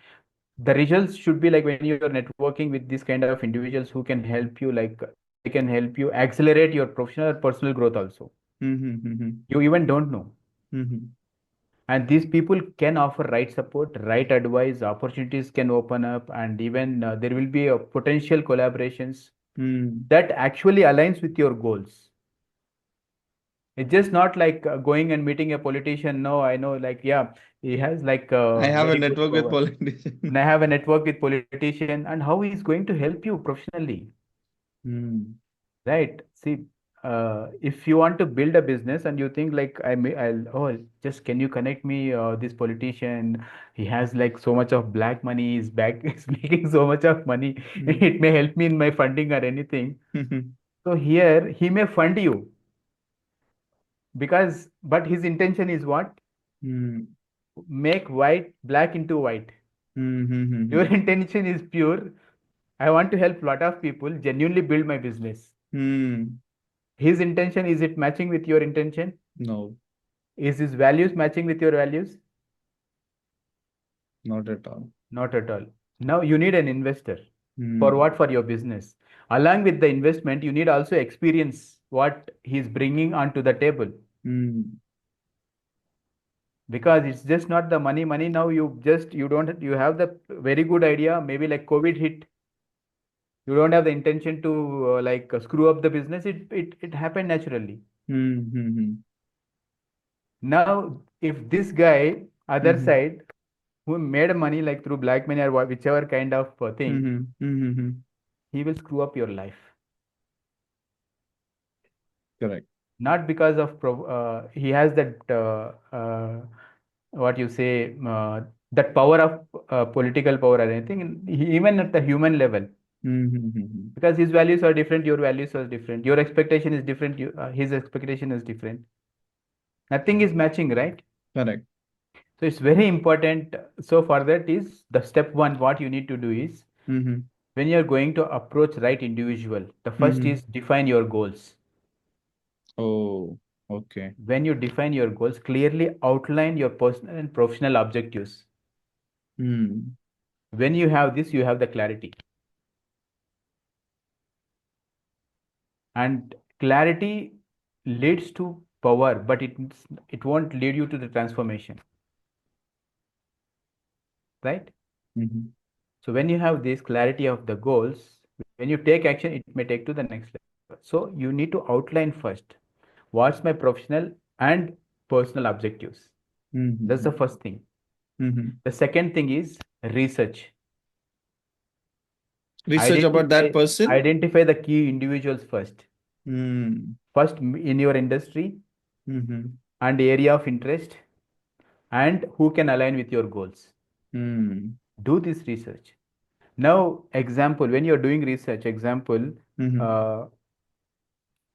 the results should be like when you're networking with these kind of individuals who can help you, like they can help you accelerate your professional or personal growth also. Mm-hmm. You even don't know. Mm-hmm. And these people can offer right support, right advice, opportunities can open up, and even there will be a potential collaborations Mm-hmm. that actually aligns with your goals. It's just not like going and meeting a politician. No, I know, like, yeah, he has like I have a very good network with power. And politician. I have a network with politician, and how he's going to help you professionally, Mm-hmm. right? See, if you want to build a business and you think like oh, just can you connect me this politician? He has like so much of black money. He's back. He's making so much of money. It may help me in my funding or anything. Mm-hmm. So here he may fund you, because but his intention is what? Make white black into white. Your Mm-hmm. intention is pure. I want to help a lot of people genuinely build my business. Mm-hmm. His intention, is it matching with your intention? No, Is his values matching with your values? not at all. Not at all. Now you need an investor. For Mm-hmm. what? For your business. Along with the investment, you need also experience what he's bringing onto the table. Mm-hmm. Because it's just not the money. Now you don't, you have the very good idea. Maybe like COVID hit, you don't have the intention to screw up the business. It happened naturally. Mm-hmm. Now if this guy other Mm-hmm. side, who made money like through black money or whichever kind of thing, Mm-hmm. Mm-hmm. he will screw up your life. Correct. Not because of he has that what you say, that power of political power or anything, even at the human level. Mm-hmm. Because his values are different, your values are different, your expectation is different, his expectation is different. Nothing is matching, right? Correct. So it's very important. So for that is the step one, what you need to do is, Mm-hmm. when you're going to approach right individual, the first Mm-hmm. is define your goals. Oh, okay. When you define your goals, clearly outline your personal and professional objectives. Mm. When you have this, you have the clarity. And clarity leads to power, but it won't lead you to the transformation, right? Mhm. So when you have this clarity of the goals, when you take action, it may take to the next level. So you need to outline first. What's my professional and personal objectives? That's the Mhm. first thing. Mhm. The second thing is research. Research about that Identify person. identify the key individuals first. Mm. First in your industry Mhm. and area of interest and who can align with your goals. Mm. Do this research. Now, example, when you're doing research, example, Mhm. uh,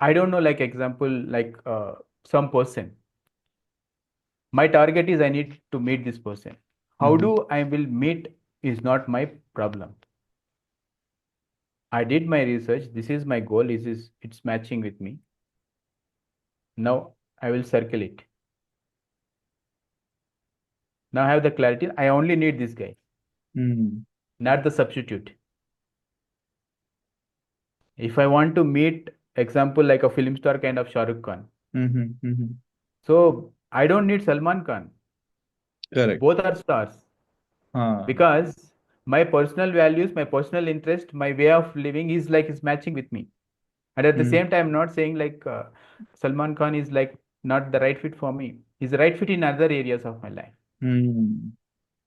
I don't know, like example, like some person. My target is I need to meet this person. How Mhm. do I will meet is not my problem. I did my research. This is my goal. Is it's matching with me. Now I will circle it. Now I have the clarity. I only need this guy, Mm. not the substitute. If I want to meet, example, like a film star kind of Shah Rukh Khan, Mhm. Mhm. so I don't need Salman Khan. Correct. Both are stars Ah. because my personal values, my personal interest, my way of living is like is matching with me. And at the Mm. same time, I'm not saying like Salman Khan is like not the right fit for me. He's the right fit in other areas of my life. Mm.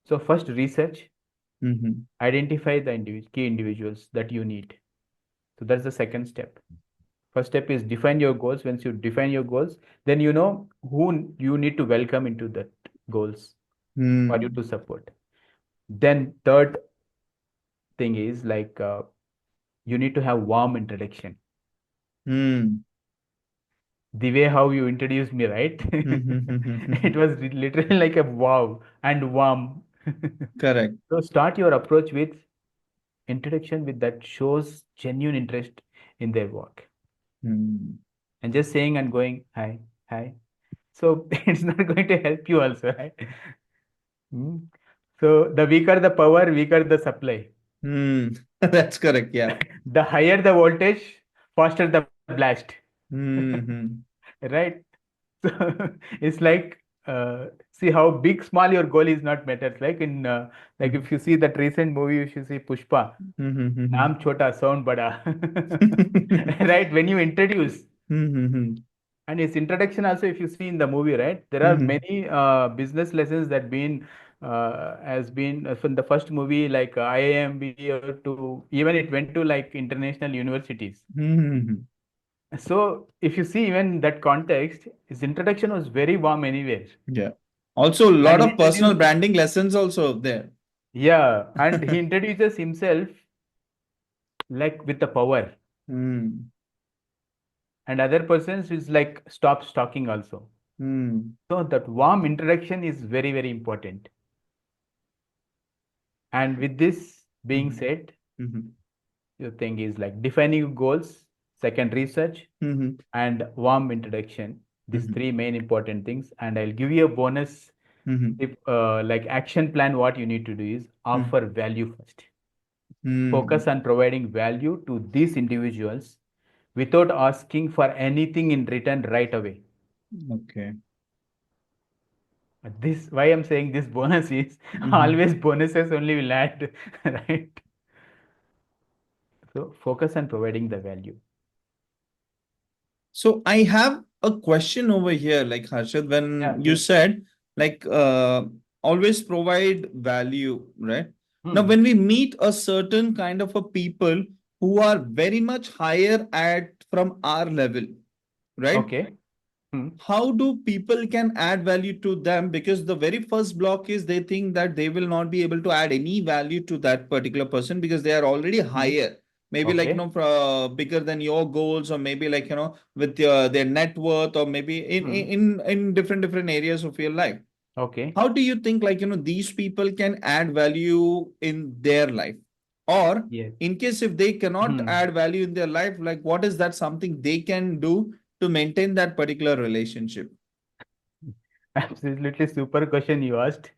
So first research, Mhm. identify the key individuals that you need. So that's the second step. First step is define your goals. Once you define your goals, then you know who you need to welcome into that goals for you Mm. to support. Then third thing is like you need to have warm introduction. Mm. The way how you introduced me, right? It Mhm. was literally like a wow and warm. Correct. So start your approach with introduction with that shows genuine interest in their work. Mm. And just saying and going hi, hi. So it's not going to help you also, right? Hmm. So the weaker the power, weaker the supply. Mm. That's correct. Yeah. The higher the voltage, faster the blast. Mhm. Right? So it's like see how big small your goal is not matters. Like in like Mhm. if you see that recent movie, you should see Pushpa. Mhm. Naam chota, sound bada. Right? When you introduce Mhm. and its introduction also, if you see in the movie, right, there are Mhm. many business lessons that been has been from the first movie like IIMB or to even it went to like international universities. Mhm. So if you see even that context, his introduction was very warm anywhere. Yeah. Also, a And lot he of personal introduced, branding lessons also there. yeah, and he introduces himself like with the power. Mm. And other persons is like stop stalking also. Mm. So that warm introduction is very, very important. And with this being Mhm. said, Mhm. the thing is like defining goals, second research, Mhm. and warm introduction. These Mhm. three main important things. And I'll give you a bonus Mhm. if like action plan. What you need to do is Mhm. offer value first. Mm. Focus on providing value to these individuals without asking for anything in return right away. Okay. This why I'm saying this bonus is Mhm. always bonuses only will add, right? So focus on providing the value. So I have a question over here, like Harshad, Yeah, when you please. said like always provide value, right? Now, Hmm. when we meet a certain kind of a people who are very much higher at from our level, right? Okay. Hmm. How do people can add value to them? Because the very first block is they think that they will not be able to add any value to that particular person because they are already Hmm. higher, maybe like Okay. bigger than your goals, or maybe like with their net worth, or maybe in Hmm. different areas of your life. Okay. How do you think like these people can add value in their life? Or Yes. in case if they cannot Hmm. add value in their life, like what is that something they can do to maintain that particular relationship? Absolutely super question you asked.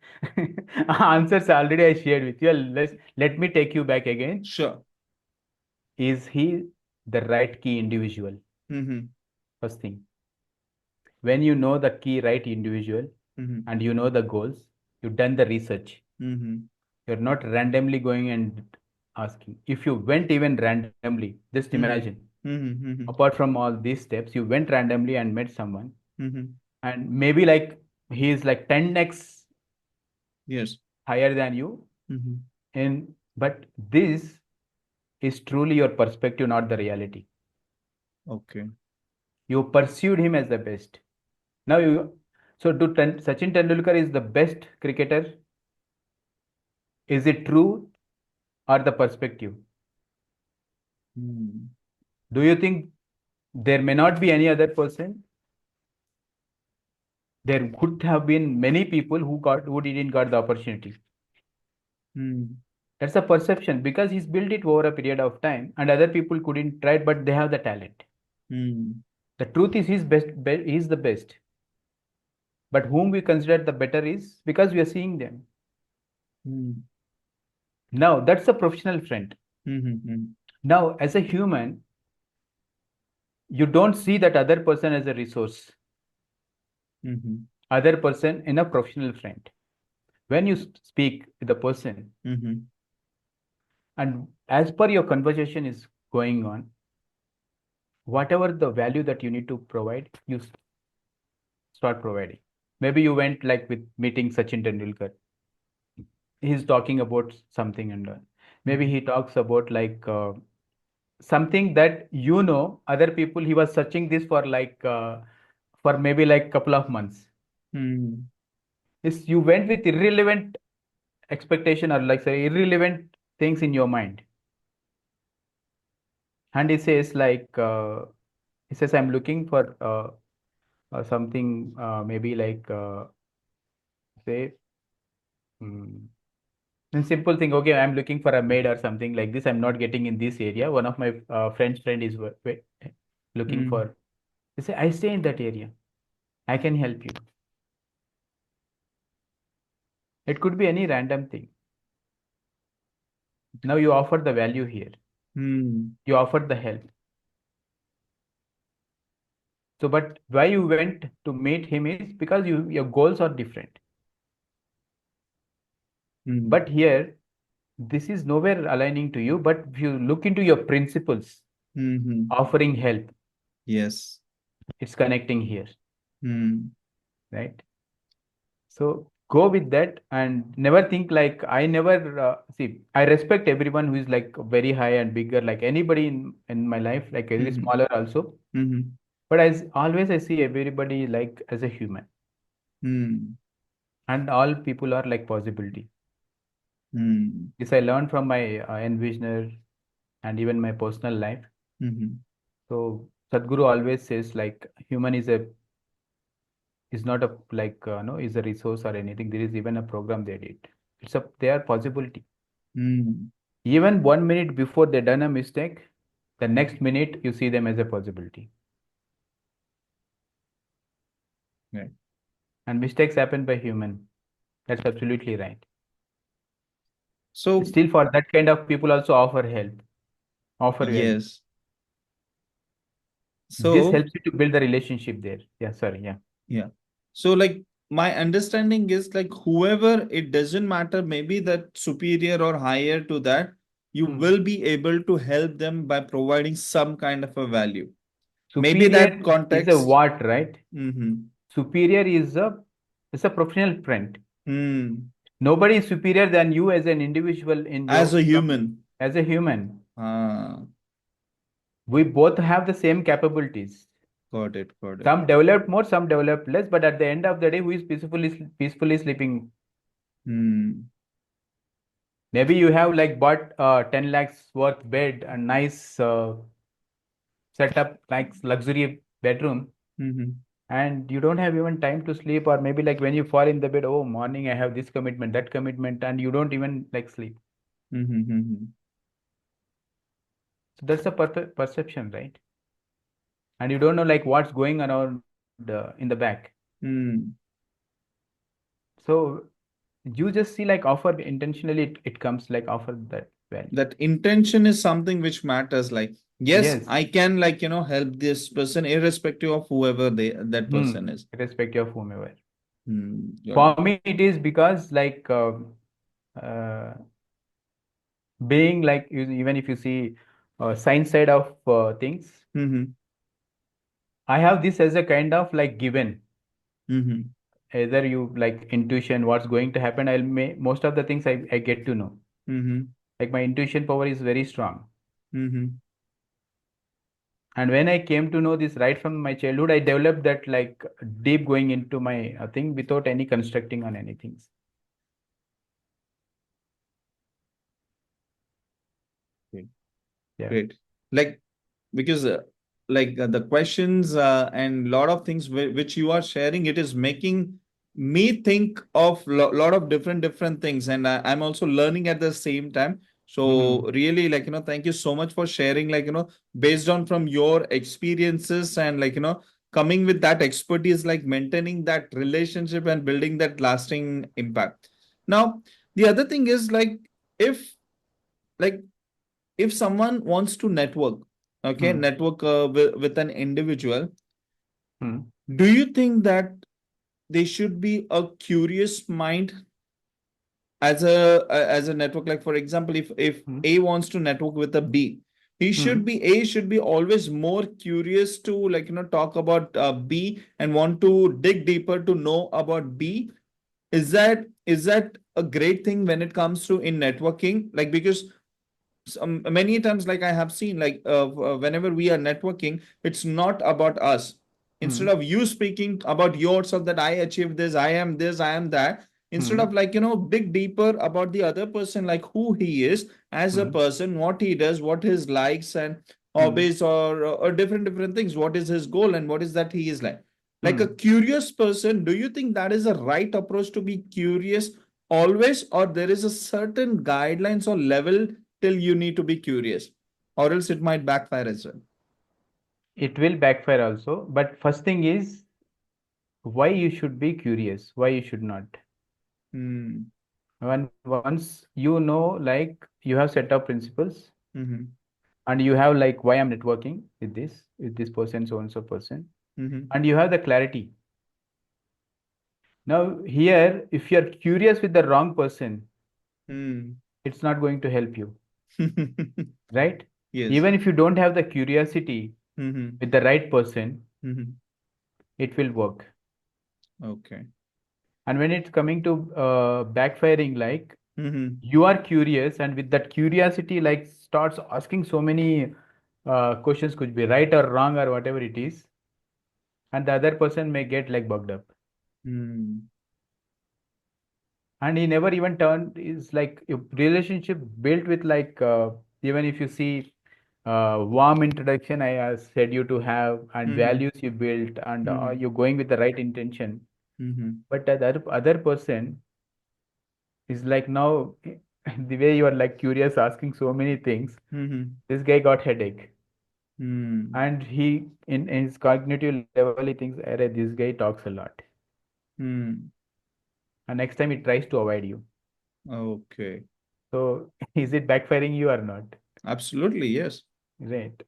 Answers already I shared with you. Let me take you back again. Sure. Is he the right key individual? Mm-hmm. First thing. when you know the key right individual Mm-hmm. and you know the goals, you've done the research. Mm-hmm. You're not randomly going and asking. If you went even randomly, just imagine, Mm-hmm. Mm-hmm. apart from all these steps, you went randomly and met someone, Mm-hmm. and maybe like he is like 10x Yes. higher than you, Mm-hmm. and but this is truly your perspective, not the reality. Okay. You pursued him as the best. Now you, so Sachin Tendulkar is the best cricketer. Is it true or the perspective? Mm. Do you think there may not be any other person? There could have been many people who didn't got the opportunity. Mm. That's a perception because he's built it over a period of time, and other people couldn't try it, but they have the talent. Mm. The truth is he's the best. But whom we consider the better is because we are seeing them. Mm. Now that's a professional friend. Mm-hmm. Now, as a human, you don't see that other person as a resource, Mm-hmm. other person in a professional friend. When you speak with the person, Mm-hmm. and as per your conversation is going on, whatever the value that you need to provide, you start providing. Maybe you went like with meeting Sachin Tendulkar. He's talking about something, and maybe Mm-hmm. he talks about like something that other people he was searching this for maybe like couple of months. Mm-hmm. Is you went with irrelevant expectation or like say irrelevant things in your mind, and he says he says I'm looking for something maybe like say mm, a simple thing. Okay, I'm looking for a maid or something like this. I'm not getting in this area. One of my friend is looking Mm-hmm. for. He say I stay in that area. I can help you. It could be any random thing. Now you offer the value here. Mm-hmm. You offer the help. So, but why you went to meet him is because your goals are different. Mm-hmm. But here, this is nowhere aligning to you. But if you look into your principles, Mm-hmm. offering help, Yes. it's connecting here, Mm. right? So go with that and never think like I never see. I respect everyone who is like very high and bigger, like anybody in my life, like very Mm-hmm. smaller also. Mm-hmm. But as always, I see everybody like as a human, Mm. and all people are like possibility. Mm. This I learned from my envisioner and even my personal life. Mm-hmm. So Sadhguru always says like human is not a like no is a resource or anything. There is even a program they did. It's a they are possibility. Mm. Even 1 minute before they done a mistake, the next minute you see them as a possibility. Right. And mistakes happen by human. That's absolutely right. So Still, for that kind of people also offer help, offer help. yes. This So helps you to build the relationship there. Yeah, sorry. Yeah. yeah. So like my understanding is like whoever it doesn't matter, maybe that superior or higher to that, you Hmm. will be able to help them by providing some kind of a value. Maybe that Superior is a context. what, right? Mm-hmm. Superior is a professional friend. Hmm. Nobody is superior than you as an individual in As your a human. as a human. Ah, We both have the same capabilities. got it, got it. Some developed more, some developed less, but at the end of the day, who is peacefully sleeping? Hmm. Maybe you have like bought 10 lakhs worth bed, a nice setup, like luxury bedroom, Mm-hmm. and you don't have even time to sleep, or maybe like when you fall in the bed, oh, morning I have this commitment, that commitment, and you don't even like sleep. Mm-hmm. Mm-hmm. So that's a perception, right? And you don't know like what's going around in the back. Hmm. So you just see like offer intentionally, it comes like offer that value. That intention is something which matters, like Yes, Yes. I can help this person irrespective of whoever that person is. Irrespective of whomever. Got For it. me, it is because like uh, being like even if you see science side of things, Mm-hmm. I have this as a kind of like given. Mm-hmm. Either you like intuition, what's going to happen, I'll may most of the things I get to know. Mm-hmm. Like my intuition power is very strong. Mm-hmm. And when I came to know this right from my childhood, I developed that like deep going into my thing without any constructing on anything. Great. Yeah. Great. Like because the questions and lot of things which you are sharing, it is making me think of lot of different things, and I'm also learning at the same time. So Hmm. really, thank you so much for sharing, based on from your experiences, and coming with that expertise, like maintaining that relationship and building that lasting impact. Now the other thing is, if like if someone wants to network, okay, Hmm. network with an individual, Hmm. do you think that they should be a curious mind as a network? Like for example, if Hmm. A wants to network with a B, Hmm. A should be always more curious to talk about B and want to dig deeper to know about B. Is that a great thing when it comes to in networking? Like because many times, like I have seen, whenever we are networking, it's not about us. Instead Hmm. of you speaking about yourself, that I achieved this, I am this, I am that, instead Hmm. of dig deeper about the other person, like who he is as a Hmm. person, what he does, what his likes and Hmm. hobbies, or different things, what is his goal and what is that he is like a Hmm. curious person. Do you think that is a right approach to be curious always, or there is a certain guidelines or level till you need to be curious, or else it might backfire as well? It will backfire also. But first thing is why you should be curious, why you should not. Hmm. When once you know like you have set of principles Mm-hmm. and you have like why I'm networking with this person, so and so person, Mm-hmm. and you have the clarity. Now here, if you're curious with the wrong person, Hmm. it's not going to help you, right? Yes. Even if you don't have the curiosity Mm-hmm. with the right person, Mm-hmm. it will work. Okay. And when it's coming to backfiring, like Mm-hmm. you are curious, and with that curiosity, like starts asking so many questions, could be right or wrong or whatever it is, and the other person may get like bugged up, Hmm. and he never even turned is like a relationship built with like even if you see warm introduction I said you to have, and Mm-hmm. values you built, and Mm-hmm. you're going with the right intention, Mm-hmm. but the other person is like now the way you are like curious asking so many things, Mm-hmm. this guy got headache, Hmm. and he in his cognitive level he thinks, "Arey, this guy talks a lot," Hmm. and next time he tries to avoid you. Okay. So is it backfiring you or not? Absolutely, yes. Right.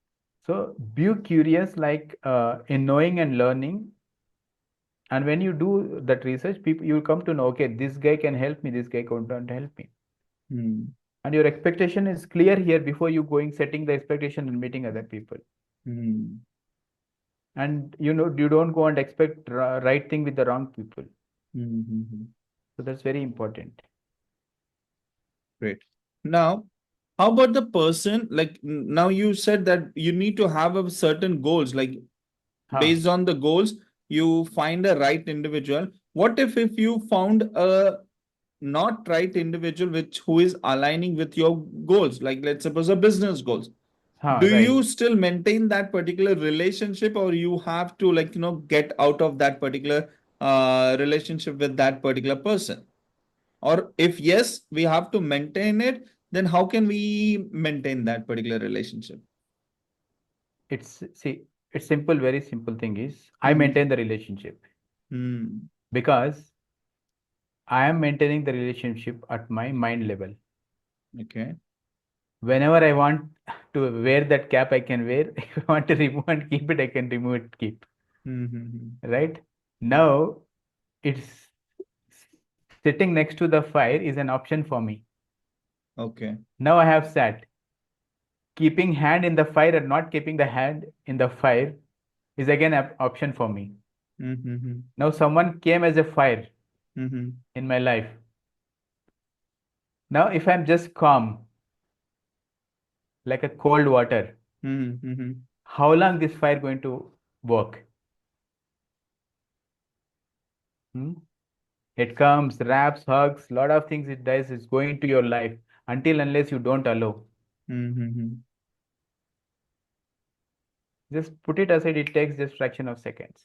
So be curious, like in knowing and learning. And when you do that research, people you come to know, okay, this guy can help me, this guy can't help me. Hmm. And your expectation is clear here before you going setting the expectation and meeting other people. Hmm. And you know you don't go and expect right thing with the wrong people. Mm-hmm. So that's very important. Great. Now, how about the person? Like now you said that you need to have a certain goals. Like Huh. based on the goals, you find a right individual. What if you found a not right individual which who is aligning with your goals? Like let's suppose a business goals. Huh, Do right. you still maintain that particular relationship, or you have to get out of that particular relationship with that particular person? Or if yes, we have to maintain it, then how can we maintain that particular relationship? It's see, it's simple, very simple thing is I Mm-hmm. maintain the relationship Hmm. because I am maintaining the relationship at my mind level. Okay. Whenever I want to wear that cap, I can wear. If I want to remove and keep it, I can remove it, keep. Mm-hmm. Right? Now, it's sitting next to the fire is an option for me. Okay. Now I have sat. Keeping hand in the fire or not keeping the hand in the fire is again an option for me. Mm-hmm. Now someone came as a fire Mm-hmm. in my life. Now if I'm just calm, like a cold water, Mm-hmm. how long this fire going to work? Hmm? It comes, wraps, hugs, lot of things it does. It's going into your life until unless you don't allow. Mm-hmm. Just put it aside. It takes just fraction of seconds.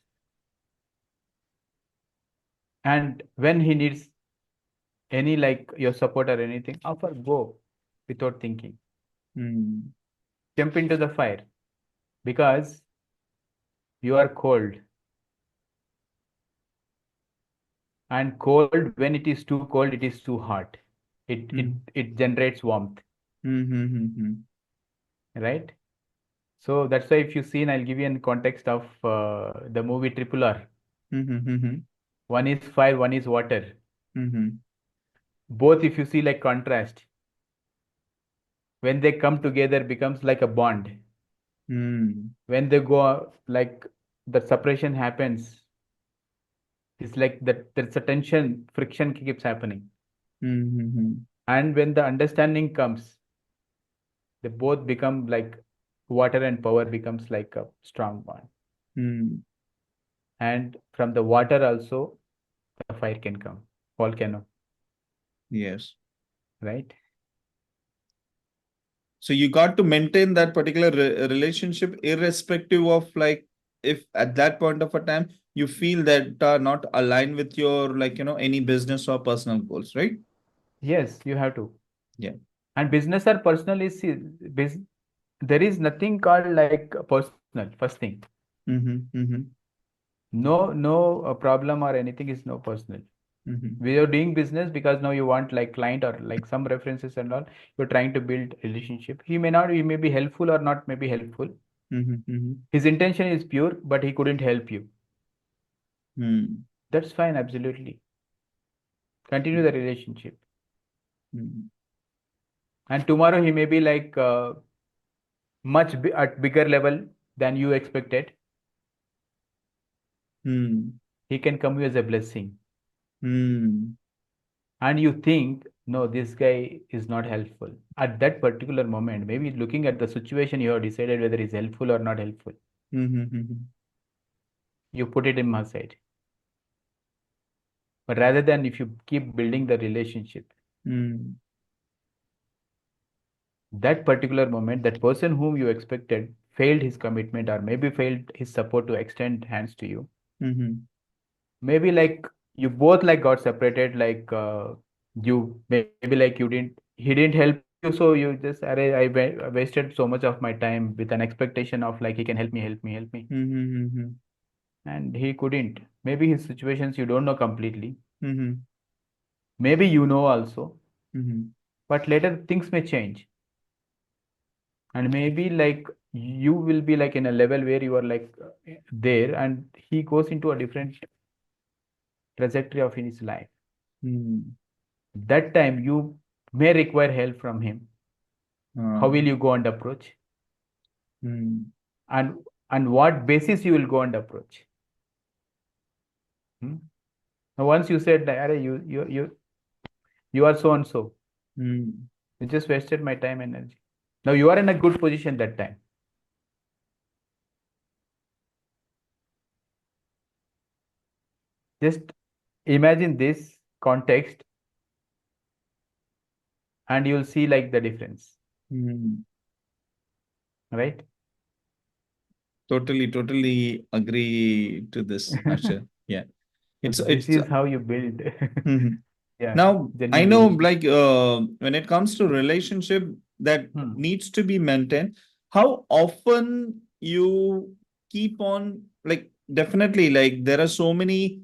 And when he needs any like your support or anything, offer, go without thinking. Mm-hmm. Jump into the fire because you are cold. And cold, when it is too cold, it is too hot. It generates warmth, Mm-hmm. right? So that's why if you seen, I'll give you in context of the movie Triple R. Mm-hmm. One is fire, one is water. Mm-hmm. Both, if you see like contrast, when they come together, becomes like a bond. Mm-hmm. When they go like the separation happens, it's like that there's a tension, friction keeps happening. Mm-hmm. And when the understanding comes, they both become like water and power becomes like a strong bond. Mm-hmm. And from the water also, the fire can come, volcano, Yes. right? So you got to maintain that particular relationship irrespective of like if at that point of a time you feel that are not aligned with your like any business or personal goals, right? Yes, you have to. Yeah. And business or personal is there is nothing called like personal. First thing, Mm-hmm. Mm-hmm. no problem or anything is no personal. Mm-hmm. We are doing business because now you want like client or like some references and all. You're trying to build relationship. He may be helpful or not, may be helpful. Mm-hmm. His intention is pure, but he couldn't help you. Mm-hmm. That's fine, absolutely. Continue the relationship. Mm-hmm. And tomorrow he may be like at bigger level than you expected. Mm-hmm. He can come you as a blessing. Mm-hmm. And you think, no, this guy is not helpful. At that particular moment, maybe looking at the situation, you have decided whether he's helpful or not helpful. Mm-hmm. You put it in aside. But rather than if you keep building the relationship, Mm-hmm. that particular moment, that person whom you expected failed his commitment or maybe failed his support to extend hands to you. Mm-hmm. Maybe like you both like got separated, like you maybe like he didn't help you, so you just I wasted so much of my time with an expectation of like he can help me, Mm-hmm. and he couldn't. Maybe his situations you don't know completely. Mm-hmm. Maybe you know also, Mm-hmm. but later things may change, and maybe like you will be like in a level where you are like there, and he goes into a different trajectory of his life. Mm-hmm. That time you may require help from him. How will you go and approach? Mm-hmm. And what basis you will go and approach? Hmm? Now, once you said, "Arey, you are so and so," Mm-hmm. you just wasted my time and energy. Now you are in a good position that time. Just imagine this context, and you'll see like the difference, Mm-hmm. right? Totally agree to this, Harsha. Yeah. It's This it's is how you build, Mhm. yeah, Now I genuine know relationship. like when it comes to relationship that Hmm. needs to be maintained, how often you keep on like definitely like there are so many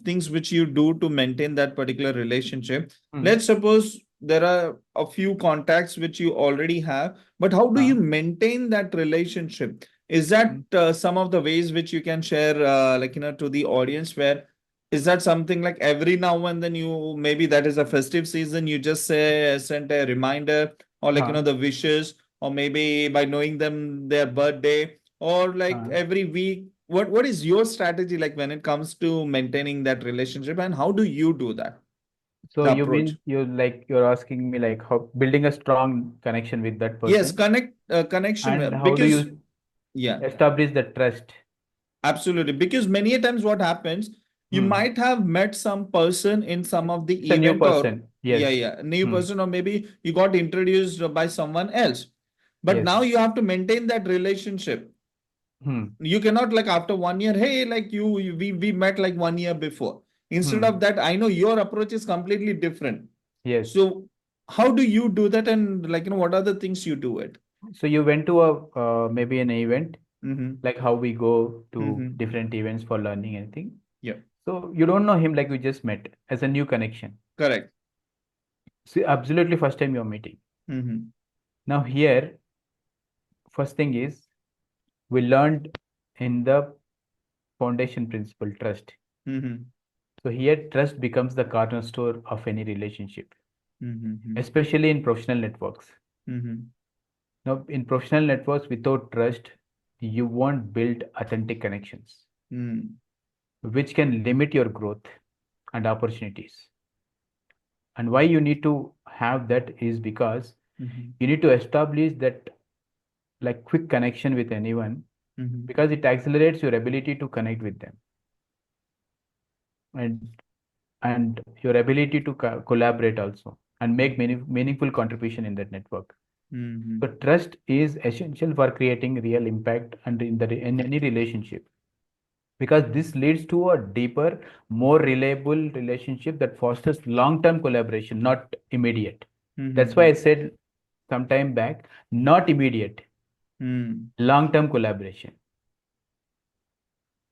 things which you do to maintain that particular relationship. Hmm. Let's suppose there are a few contacts which you already have, but how do you Uh, maintain that relationship? Is that mm, some of the ways which you can share, to the audience? Where is that something like every now and then you maybe that is a festive season, you just say send a reminder or uh, the wishes, or maybe by knowing them their birthday, or like uh. every week? What is your strategy like when it comes to maintaining that relationship, and how do you do that? So The you approach. mean you're asking me like how building a strong connection with that Yes, person, connection and how do because you yeah, establish the trust? absolutely. Because many a times what happens, you Hmm. might have met some person in some of the It's a new event, or person. yeah, Yes. yeah, new Hmm. person, or maybe you got introduced by someone else. But Yes. now you have to maintain that relationship. Hmm. You cannot like after 1 year, hey, like we met like 1 year before. Instead Hmm. of that, I know your approach is completely different. Yes. So how do you do that, and what are the things you do it? So you went to a maybe an event, Mm-hmm. like how we go to Mm-hmm. different events for learning anything. Yeah, So you don't know him, like we just met as a new connection. correct. See, absolutely first time you're meeting. Mm-hmm. Now here, first thing is we learned in the foundation principle, trust. Mm-hmm. So here trust becomes the cornerstone of any relationship, Mm-hmm. especially in professional networks. Mm-hmm. Now, in professional networks, without trust, you won't build authentic connections, Mm-hmm. which can limit your growth and opportunities. And why you need to have that is because Mm-hmm. you need to establish that like quick connection with anyone, Mm-hmm. because it accelerates your ability to connect with them, and your ability to collaborate also and make meaningful contribution in that network. Mm-hmm. So trust is essential for creating real impact and in any relationship, because this leads to a deeper, more reliable relationship that fosters long-term collaboration, not immediate. That's why Mm-hmm. I said some time back, not immediate, Mm-hmm. long-term collaboration.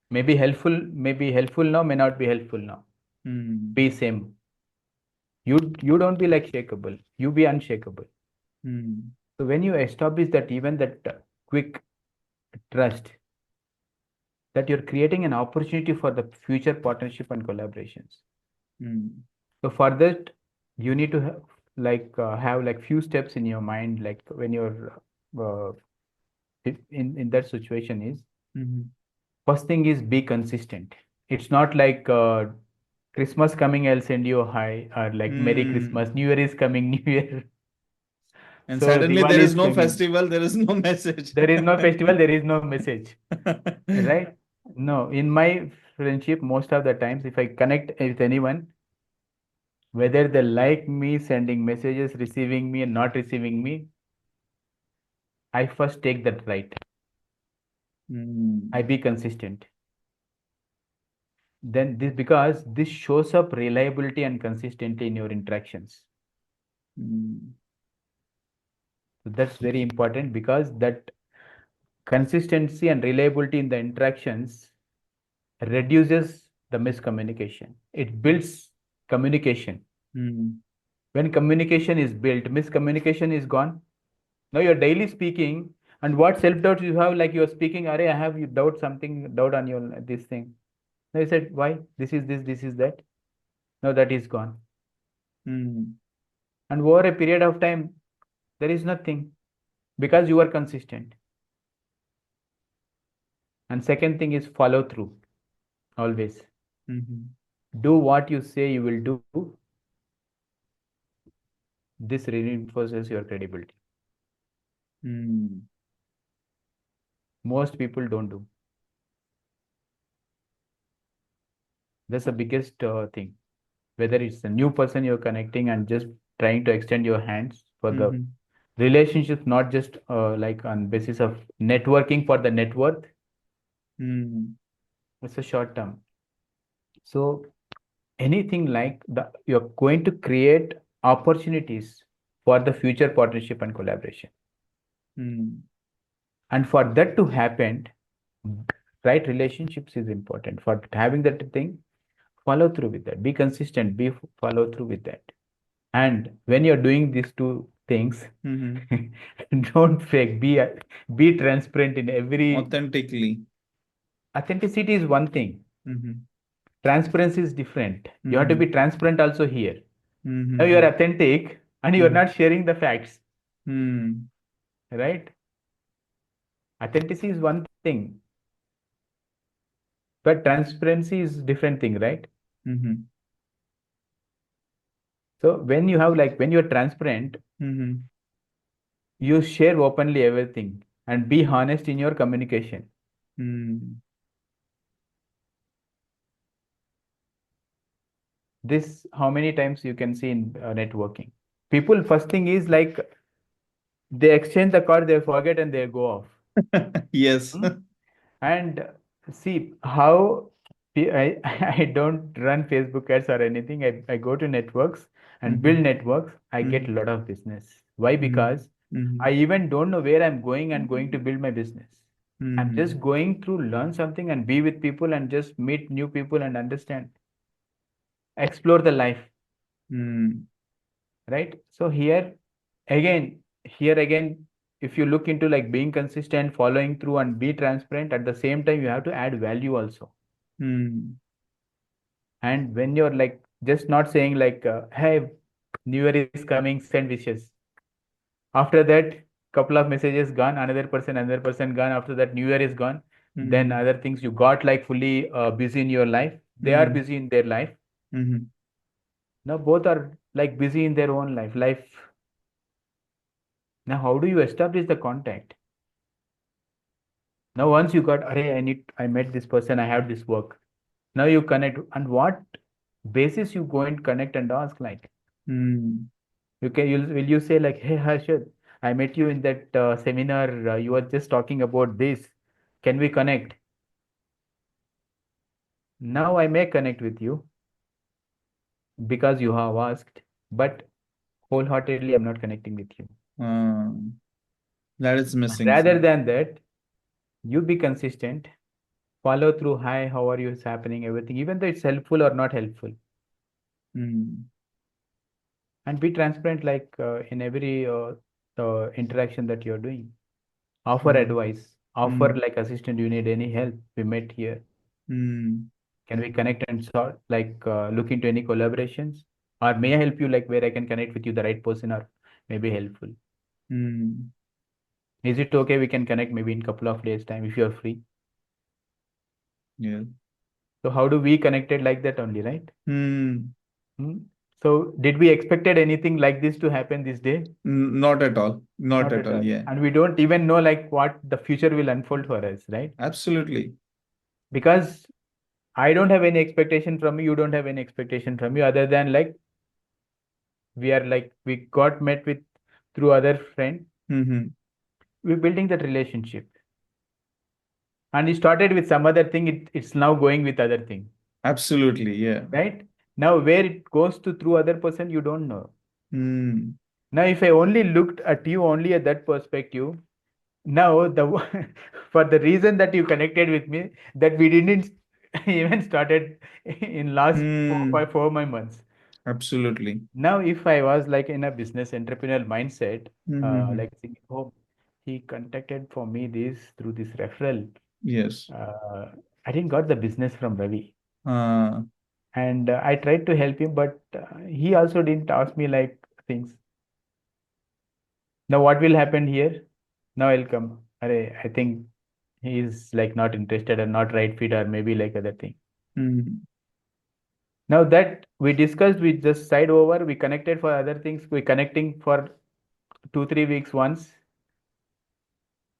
Maybe helpful now, may not be helpful now. Mm-hmm. Be same. You don't be like shakeable. You be unshakable. Mm-hmm. So when you establish that, even that quick trust, that you're creating an opportunity for the future partnership and collaborations. Mm-hmm. So for that, you need to have like few steps in your mind, like when you're in that situation is, Mm-hmm. first thing is be consistent. It's not like Christmas coming, I'll send you a hi, or like Merry Mm-hmm. Christmas, New Year is coming, New Year. And So suddenly there Diwali is is no coming. festival, there is no message. There is no festival, there is no message, right? No, in my friendship, most of the times, if I connect with anyone, whether they like me, sending messages, receiving me, and not receiving me, I first take that right. I Mm-hmm. be consistent. Then this, because this shows up reliability and consistency in your interactions. Mm-hmm. So that's very important, because that consistency and reliability in the interactions reduces the miscommunication. It builds communication. Mm-hmm. When communication is built, miscommunication is gone. Now you're daily speaking, and what self doubts you have, like you're speaking, Are I have you doubt something, doubt on your this thing. Now you said, why? This is this, this is that. Now that is gone. Mm-hmm. And over a period of time, there is nothing, because you are consistent. And second thing is follow through. Always Mm-hmm. do what you say you will do. This reinforces your credibility. Mm-hmm. Most people don't do. That's the biggest thing. Whether it's a new person you're connecting and just trying to extend your hands for the Mm-hmm. relationships, not just like on basis of networking for the net worth. Mm-hmm. It's a short term. So anything like the you're going to create opportunities for the future partnership and collaboration. Mm-hmm. And for that to happen, right relationships is important. For having that thing, follow through with that. Be consistent. Be follow through with that. And when you're doing these two things, Mm-hmm. don't fake. Be transparent in every. Authentically. Authenticity is one thing. Mm-hmm. Transparency is different. You have to be Mm-hmm. transparent also here. Now you are Mm-hmm. authentic and you are Mm-hmm. not sharing the facts, Mm-hmm. right? Authenticity is one thing, but transparency is different thing, right? Mm-hmm. So when you have like when you're transparent, Mm-hmm. you share openly everything and be honest in your communication. Mm-hmm. This how many times you can see in networking. People first thing is like they exchange the card, they forget and they go off. Yes. Hmm? And see how I don't run Facebook ads or anything. I go to networks and build Mm-hmm. networks. I get a Mm-hmm. lot of business. Why? Because Mm-hmm. I even don't know where I'm going and going to build my business. I'm Mm-hmm. just going through, learn something and be with people and just meet new people and understand, explore the life, Mm-hmm. right? So here again, if you look into like being consistent, following through and be transparent at the same time, you have to add value also. Mm-hmm. And when you're like just not saying like, hey, New Year is coming, send wishes. After that, couple of messages gone, another person gone. After that, New Year is gone. Then Mm-hmm. other things you got like fully busy in your life. They are Mm-hmm. busy in their life. Mm-hmm. Now both are like busy in their own life. Now, how do you establish the contact? Now, once you got, array, I met this person, I have this work. Now you connect, and what basis you go and connect and ask like, Mm-hmm. will you say like, hey Harshad, I met you in that seminar. You were just talking about this. Can we connect? Now I may connect with you because you have asked, but wholeheartedly I'm not connecting with you. That is missing. Rather than that, you be consistent, follow through. Hi, how are you? It's happening, everything, even though it's helpful or not helpful, Mm-hmm. and be transparent like in every interaction that you're doing. Offer advice, offer Mm-hmm. like assistant, you need any help? We met here. Mm-hmm. Can we connect and sort like look into any collaborations? Or may I help you like where I can connect with you the right person or maybe helpful? Mm-hmm. Is it okay? We can connect maybe in couple of days time if you're free. Yeah. So how do we connected like that only, right? Hmm. Hmm? So did we expected anything like this to happen this day? Not at all. Not Not at at all. all. Yeah. And we don't even know like what the future will unfold for us, right? Absolutely. Because I don't have any expectation from you, you don't have any expectation from you, other than like we are like we got met with through other friend. Mm-hmm. We're building that relationship. And it started with some other thing, it's now going with other thing, Absolutely. Yeah. right? Now where it goes to through other person, you don't know. Hmm. Now if I only looked at you only at that perspective, now the for the reason that you connected with me, that we didn't even started in last four, Hmm. 5 4 months. Absolutely. Now if I was like in a business entrepreneurial mindset, Mm-hmm. like thinking, oh, he contacted for me this through this referral. Yes. uh, I didn't got the business from Ravi, Uh, and I tried to help him, but he also didn't ask me like things. Now what will happen here? Now I'll come. I think he is like not interested or not right fit or maybe like other thing. mm, Now that we discussed, we just side over, we connected for other things, we connecting for 2 3 weeks once,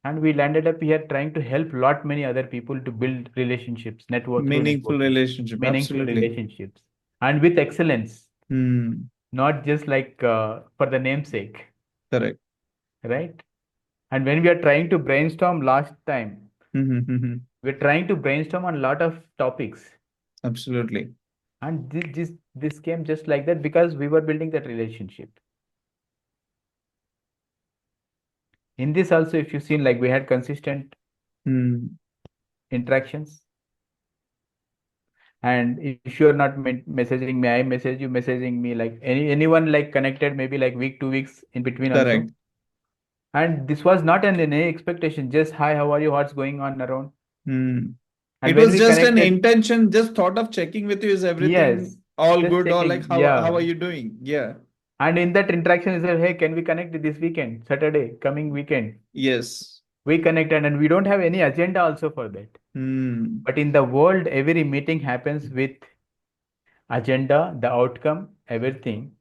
and we landed up here trying to help lot many other people to build relationships, network through meaningful networking, relationship. meaningful Absolutely. relationships, and with excellence, Hmm. not just like for the namesake, Correct. right? And when we are trying to brainstorm last time, Mm-hmm. Mm-hmm. we're trying to brainstorm on a lot of topics, Absolutely. and this came just like that because we were building that relationship. In this also, if you've seen, like we had consistent Hmm. interactions, And if you're not messaging me, I message you, messaging me, like anyone like connected maybe like week, 2 weeks in between also. Correct. And this was not any expectation, just hi, how are you, what's going on around. Hmm. And It when was we just an connected, intention, just thought of checking with you, is everything yes, all just good, or like checking, how yeah. are you doing? Yeah. And in that interaction, he said, hey, can we connect this weekend, Saturday, coming weekend? Yes. We connected, and we don't have any agenda also for that. Hmm. But in the world, every meeting happens with agenda, the outcome, everything.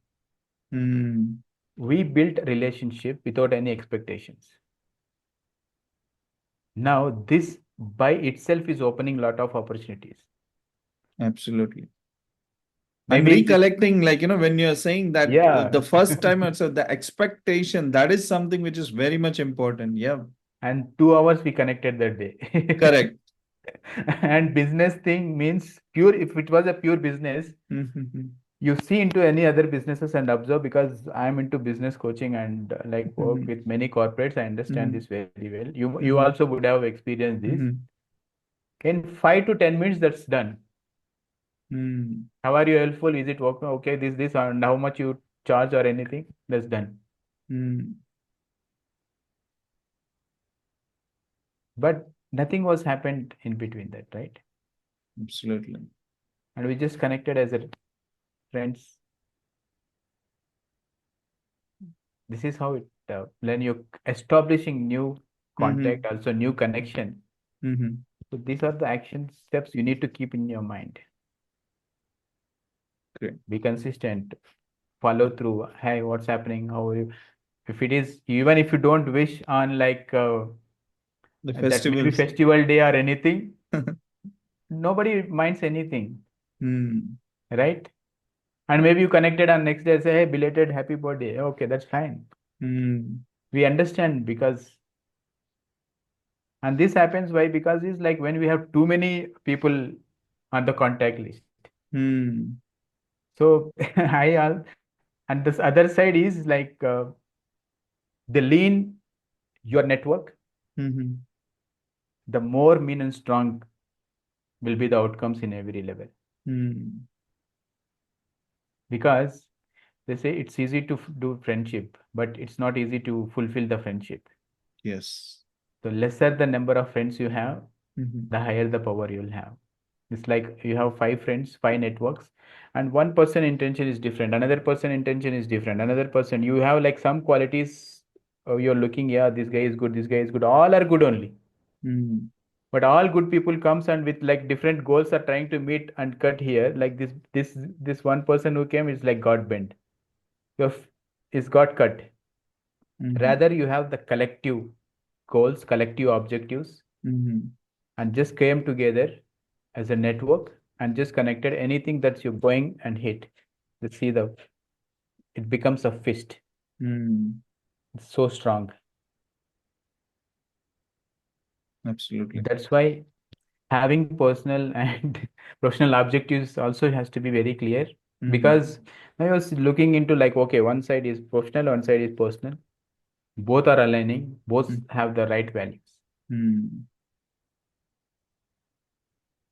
Hmm. We built relationship without any expectations. Now, this by itself is opening lot of opportunities. Absolutely. I'm Maybe, recollecting, like, when you're saying that yeah. the first time, also the expectation, that is something which is very much important. Yeah. And 2 hours we connected that day. Correct. And business thing means pure, if it was a pure business, Mm-hmm. you see into any other businesses and observe, because I'm into business coaching and like work Mm-hmm. with many corporates. I understand Mm-hmm. this very well. You Mm-hmm. also would have experienced this. Mm-hmm. In 5 to 10 minutes, that's done. Mm-hmm. How are you helpful? Is it working? Okay, this, and how much you charge or anything? That's done. Mm-hmm. But nothing was happened in between that, right? Absolutely. And we just connected as a friends. This is how it when you establishing new Mm-hmm. contact, also new connection. Mm-hmm. So these are the action steps you need to keep in your mind. Great. Be consistent, follow through. Hey, what's happening? How are you? If it is, even if you don't wish on like The that maybe festivals. festival day or anything, nobody minds anything, Hmm. right? And maybe you connected on next day, say, hey, belated happy birthday. Okay, that's fine. Hmm. We understand, because, and this happens why? Because it's like when we have too many people on the contact list. Hmm. So and this other side is like the lean your network, Hmm. the more mean and strong will be the outcomes in every level. Hmm. Because they say it's easy to do friendship, but it's not easy to fulfill the friendship. Yes. So lesser the number of friends you have, Hmm. the higher the power you'll have. It's like you have 5 friends, 5 networks, and one person intention is different, another person intention is different, another person, you have like some qualities, you're looking, yeah, this guy is good, this guy is good, all are good only. Hmm. But all good people comes and with like different goals are trying to meet and cut here. Like this one person who came is like got bent. Your is got cut. Hmm. Rather, you have the collective goals, collective objectives, Hmm. and just came together as a network and just connected anything that's you're going and hit. Let's see the it becomes a fist. Hmm. It's so strong. Absolutely. That's why having personal and professional objectives also has to be very clear. Hmm. Because I was looking into like, okay, one side is professional, one side is personal. Both are aligning, both have the right values. Hmm.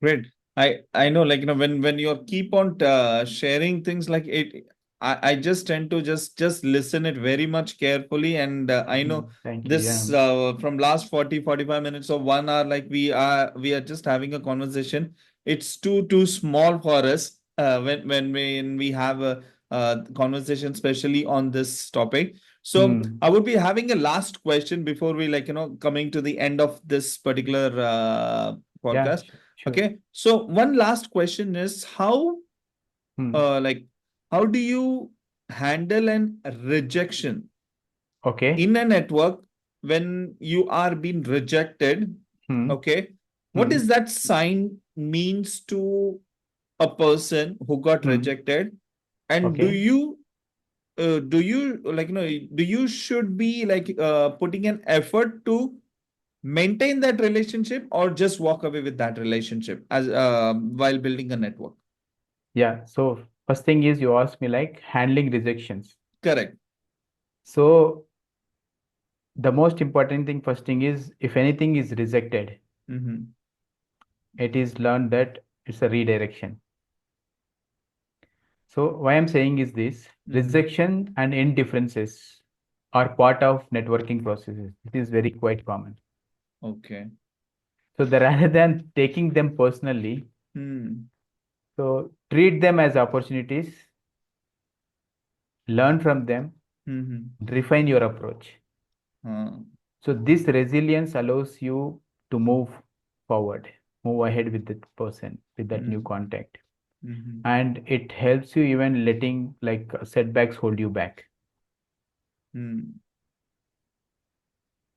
Great. I know, like, when you keep on sharing things like it, I just tend to just listen it very much carefully, and I know Thank you. Yeah. this from last 40 45 minutes or 1 hour, like we are just having a conversation. It's too small for us when we have a conversation, especially on this topic. So Hmm. I would be having a last question before we, like, coming to the end of this particular Yeah, podcast. sure, sure. Okay, so one last question is how, Hmm. like, how do you handle an rejection Okay. in a network when you are being rejected? Hmm. Okay, what Hmm. is that sign means to a person who got Hmm. rejected? And Okay. do you, like, do you should be like putting an effort to maintain that relationship, or just walk away with that relationship as while building a network? Yeah. So first thing is you asked me like handling rejections. Correct. So the most important thing, first thing is if anything is rejected, Mm-hmm. it is learned that it's a redirection. So why I'm saying is this: Mm-hmm. rejection and indifferences are part of networking processes. It is very quite common. Okay. So rather than taking them personally, Mm-hmm. so treat them as opportunities, learn from them, Mm-hmm. refine your approach. So this resilience allows you to move forward, move ahead with that person, with that new Mm-hmm. contact. Mm-hmm. And it helps you even letting like setbacks hold you back. Mm-hmm.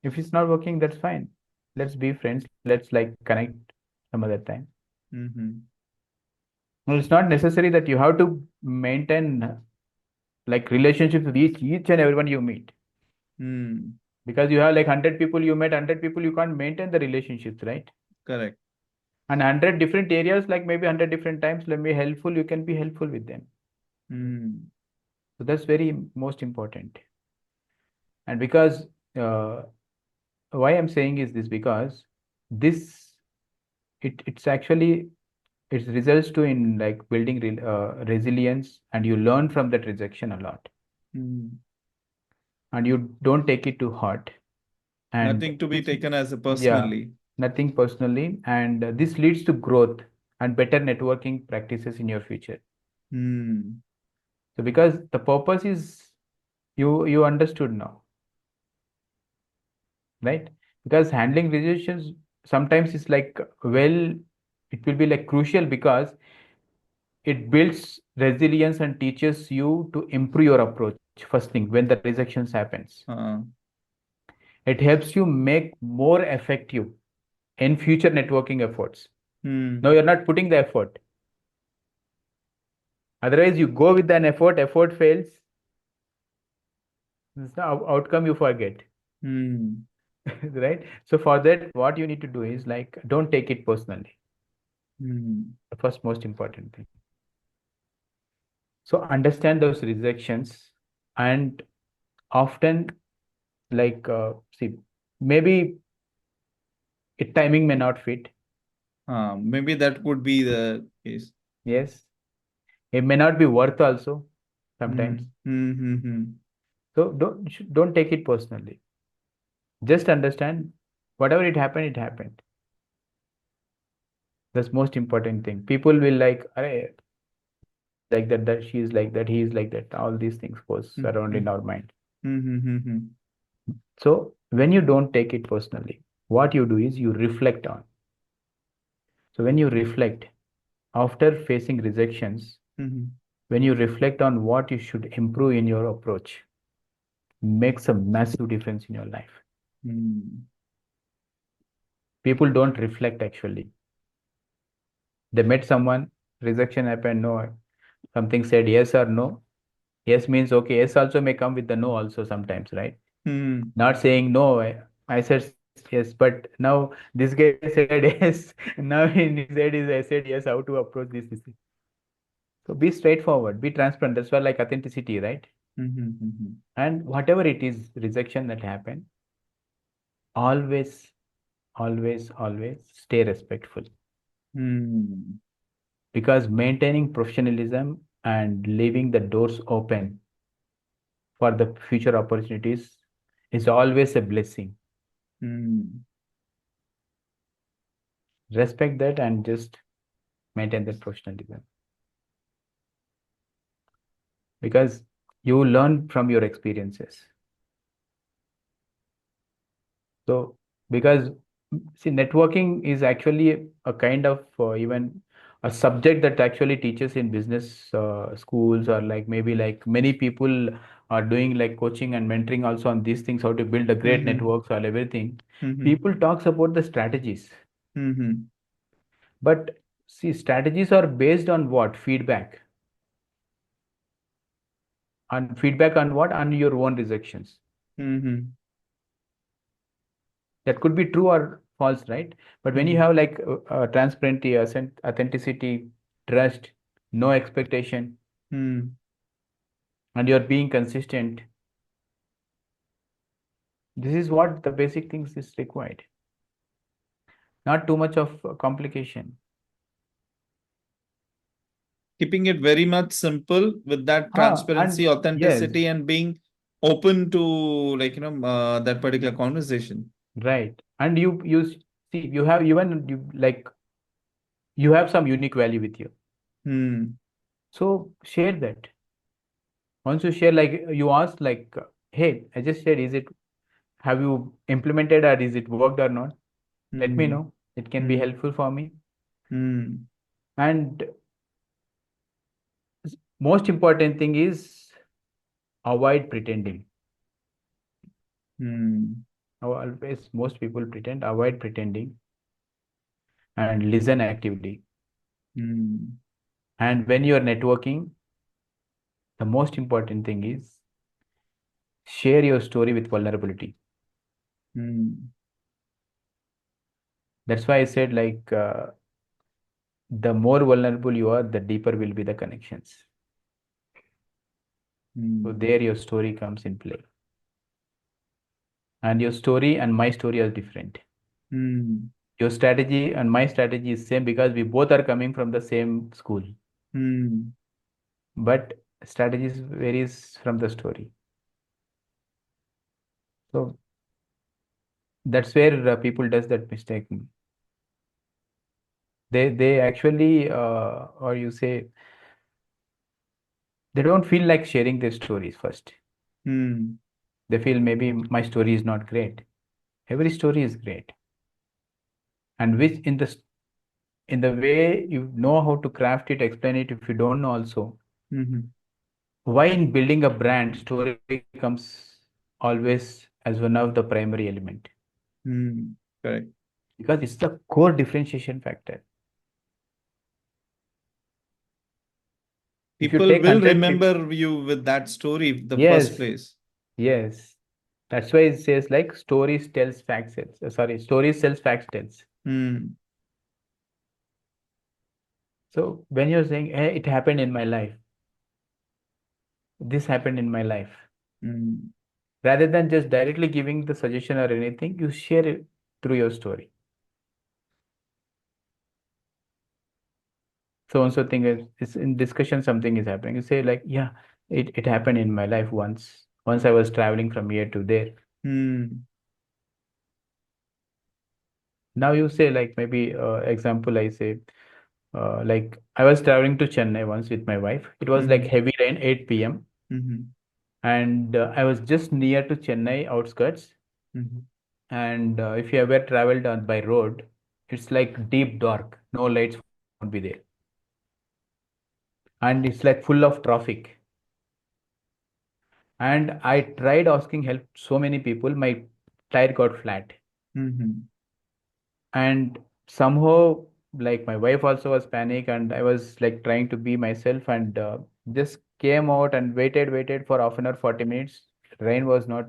If it's not working, that's fine. Let's be friends. Let's like connect some other time. Mm-hmm. No, it's not necessary that you have to maintain like relationships with each and everyone you meet. Mm-hmm. Because you have like 100 people you met, 100 people, you can't maintain the relationships, right? Correct. And 100 different areas, like maybe 100 different times, let me helpful, you can be helpful with them. Mm-hmm. So that's very most important. And because why I'm saying is this, because this it's actually it results to in like building resilience, and you learn from that rejection a lot, Mm-hmm. and you don't take it too hard. And Nothing to be this, taken as a yeah, personally. nothing personally, and this leads to growth and better networking practices in your future. Hmm. So because the purpose is you understood now, right? Because handling resolutions sometimes is like, well, it will be like crucial because it builds resilience and teaches you to improve your approach first thing when the rejections happens. Uh, It helps you make more effective in future networking efforts. No, hmm. you're not putting the effort. Otherwise, you go with an effort fails, this is the outcome you forget. Hmm. Right? So for that, what you need to do is like don't take it personally. Hmm. The first most important thing. So understand those rejections, and often like see, maybe timing may not fit. Maybe that could be the case. Yes, it may not be worth also Hmm. sometimes. Hmm. Hmm. Hmm. So don't take it personally. Just understand whatever it happened, it happened. That's most important thing. People will like, "Arey, he is like that, that she is like that, he is like that." All these things goes Hmm. around Hmm. in our mind. Hmm. Hmm. Hmm. Hmm. So when you don't take it personally, what you do is you reflect on. So when you reflect after facing rejections, Hmm. when you reflect on what you should improve in your approach, makes a massive difference in your life. Hmm. People don't reflect actually. They met someone, rejection happened, no, something said yes or no. Yes means okay. Yes also may come with the no also sometimes, right? Hmm. Not saying no. I said yes, but now this guy said yes. Now in his head is I said yes. How to approach this? So be straightforward, be transparent. That's why like authenticity, right? Hmm. Hmm. Hmm. And whatever it is, rejection that happened, always, always stay respectful, Hmm. because maintaining professionalism and leaving the doors open for the future opportunities is always a blessing. Hmm. Respect that and just maintain that professionalism, because you learn from your experiences. So because see, networking is actually a kind of even a subject that actually teaches in business schools, or like maybe like many people are doing like coaching and mentoring also on these things, how to build a great Hmm. networks or everything. Hmm. People talks about the strategies, Hmm. but see, strategies are based on what? Feedback. On feedback on what? On your own rejections. Hmm. That could be true or false, right? But when you Hmm. have like transparency, authenticity, trust, no expectation, Hmm. and you're being consistent, this is what the basic things is required. Not too much of complication. Keeping it very much simple with that transparency, And yes, authenticity, and being open to, like, that particular conversation. right. And see, you have even you like you have some unique value with you. Hmm. So share that. Once you share, like you ask, like, hey, I just shared, is it have you implemented or is it worked or not? Let me Hmm. know. It can be Hmm. helpful for me. Hmm. And most important thing is avoid pretending. Hmm. Always, most people pretend, avoid pretending and listen actively. Hmm. And when you are networking, the most important thing is share your story with vulnerability. Hmm. That's why I said, like, the more vulnerable you are, the deeper will be the connections. So Hmm. there your story comes in play. And your story and my story are different. Hmm. Your strategy and my strategy is same because we both are coming from the same school. Hmm. But strategies varies from the story. So that's where people does that mistake. They actually or you say they don't feel like sharing their stories first. Hmm. They feel maybe my story is not great. Every story is great, and which in the way you know how to craft it, explain it. If you don't know also, Hmm. why in building a brand, story comes always as one of the primary element Hmm. Correct. because it's the core differentiation factor. If you People take will 100 people, remember you with that story in the first yes, place. yes. That's why it says like stories tells facts tells. Sorry, stories tells facts tells. Hmm. So when you're saying, hey, it happened in my life, this happened in my life, Hmm. rather than just directly giving the suggestion or anything, you share it through your story. So and so thing is in discussion, something is happening. You say like, yeah, it happened in my life once. Once I was traveling from here to there. Hmm. Now you say like maybe example I say like I was traveling to Chennai once with my wife. It was like Hmm. heavy rain, 8 p.m. Hmm. and I was just near to Chennai outskirts. Hmm. And if you ever traveled on by road, it's like deep dark, no lights won't be there, and it's like full of traffic. And I tried asking help so many people, my tire got flat. Hmm. And somehow, like my wife also was panic, and I was like trying to be myself, and just came out and waited for half an hour, 40 minutes. Rain was not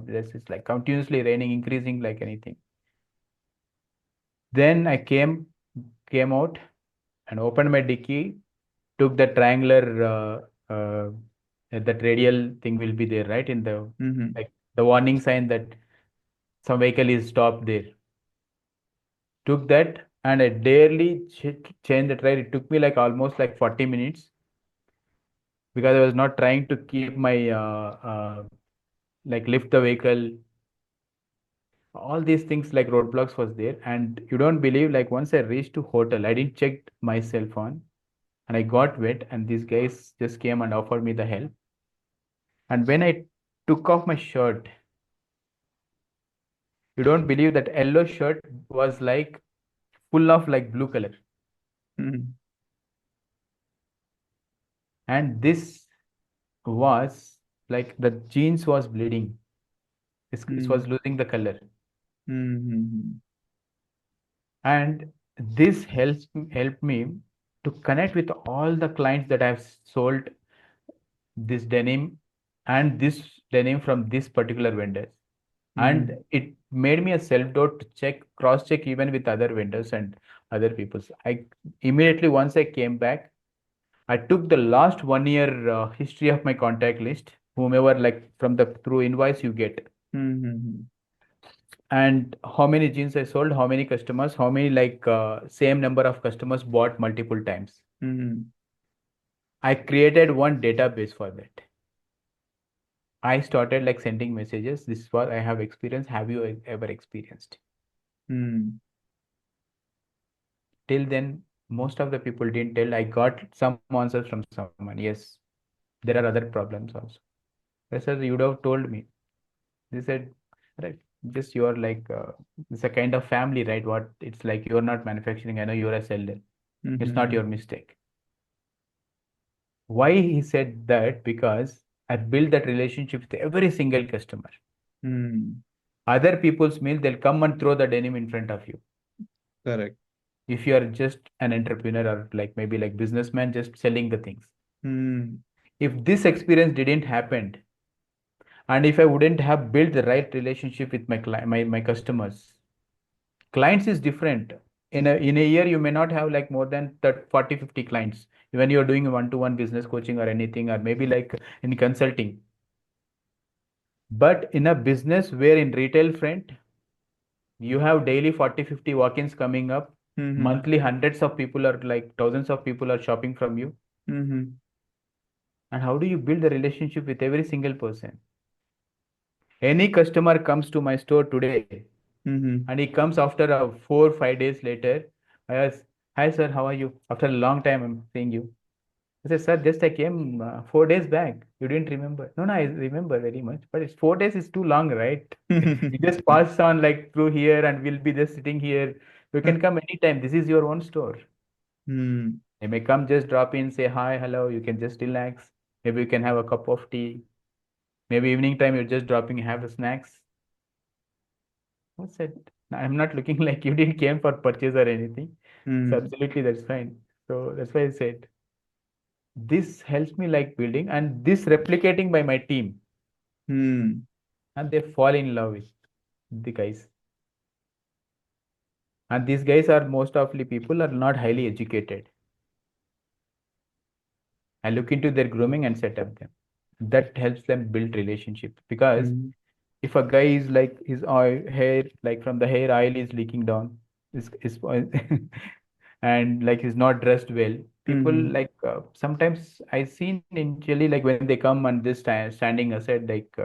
this is like continuously raining, increasing like anything. Then I came out and opened my dicky, took the triangular that radial thing will be there, right? In the Hmm. like the warning sign that some vehicle is stopped there. Took that and I daily changed the tire. It took me like almost like 40 minutes because I was not trying to keep my like lift the vehicle. All these things like roadblocks was there, and you don't believe like once I reached to hotel, I didn't check my cell phone and I got wet, and these guys just came and offered me the help. And when I took off my shirt, you don't believe that yellow shirt was like full of like blue color. Hmm. And this was like the jeans was bleeding. It was Hmm. losing the color. Hmm. And this helped me to connect with all the clients that I've sold this denim and this denim from this particular vendors. And Hmm. it made me a self-doubt to check, cross-check even with other vendors and other people's. I immediately once I came back, I took the last 1 year history of my contact list, whomever like from the through invoice you get, Hmm. and how many jeans I sold, how many customers, how many like same number of customers bought multiple times. Hmm. I created one database for that. I started like sending messages. This is what I have experienced. Have you ever experienced? Hmm. Till then, most of the people didn't tell. I got some answers from someone. Yes, there are other problems also. I said, you would have told me. They said, right, just you are like, it's a kind of family, right? What it's like, you're not manufacturing. I know you're a seller. It's not Hmm. your mistake. Why he said that? Because I built that relationship with every single customer. Hmm. Other people's meal, they'll come and throw the denim in front of you. Correct. If you are just an entrepreneur or like maybe like businessman just selling the things. Hmm. If this experience didn't happen, and if I wouldn't have built the right relationship with my customers, clients is different. In a year, you may not have like more than 30, 40, 50 clients when you're doing one-to-one business coaching or anything, or maybe like in consulting. But in a business where in retail front, you have daily 40, 50 walk-ins coming up, Hmm. monthly hundreds of people are like thousands of people are shopping from you. Hmm. And how do you build a relationship with every single person? Any customer comes to my store today and Hmm. he comes after 4 or 5 days later. I ask, hi sir, how are you? After a long time, I'm seeing you. I said, sir, just I came 4 days back. You didn't remember? No, no, I remember very much. But it's 4 days is too long, right? You just pass on like through here and we'll be just sitting here. You can come anytime. This is your own store. Hmm. You may come, just drop in, say hi, hello. You can just relax. Maybe you can have a cup of tea. Maybe evening time, you're just dropping, have a snacks. I said, I'm not looking like you didn't came for purchase or anything. So Hmm. absolutely, that's fine. So that's why I said this helps me like building and this replicating by my team, Hmm. and they fall in love with the guys. And these guys are most of the people are not highly educated. I look into their grooming and set up them. That helps them build relationship because Hmm. if a guy is like his oil, hair like from the hair oil is leaking down is and like he's not dressed well, people Hmm. like sometimes I seen initially like when they come and this standing aside like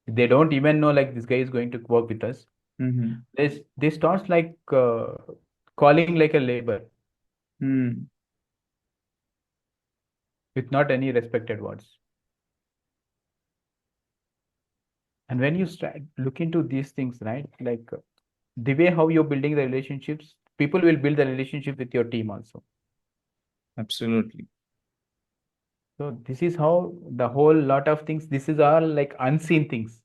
they don't even know like this guy is going to work with us. Hmm. They starts like calling like a labor Hmm. with not any respected words. And when you start look into these things, right, like the way how you're building the relationships, people will build the relationship with your team also. Absolutely. So this is how the whole lot of things, this is all like unseen things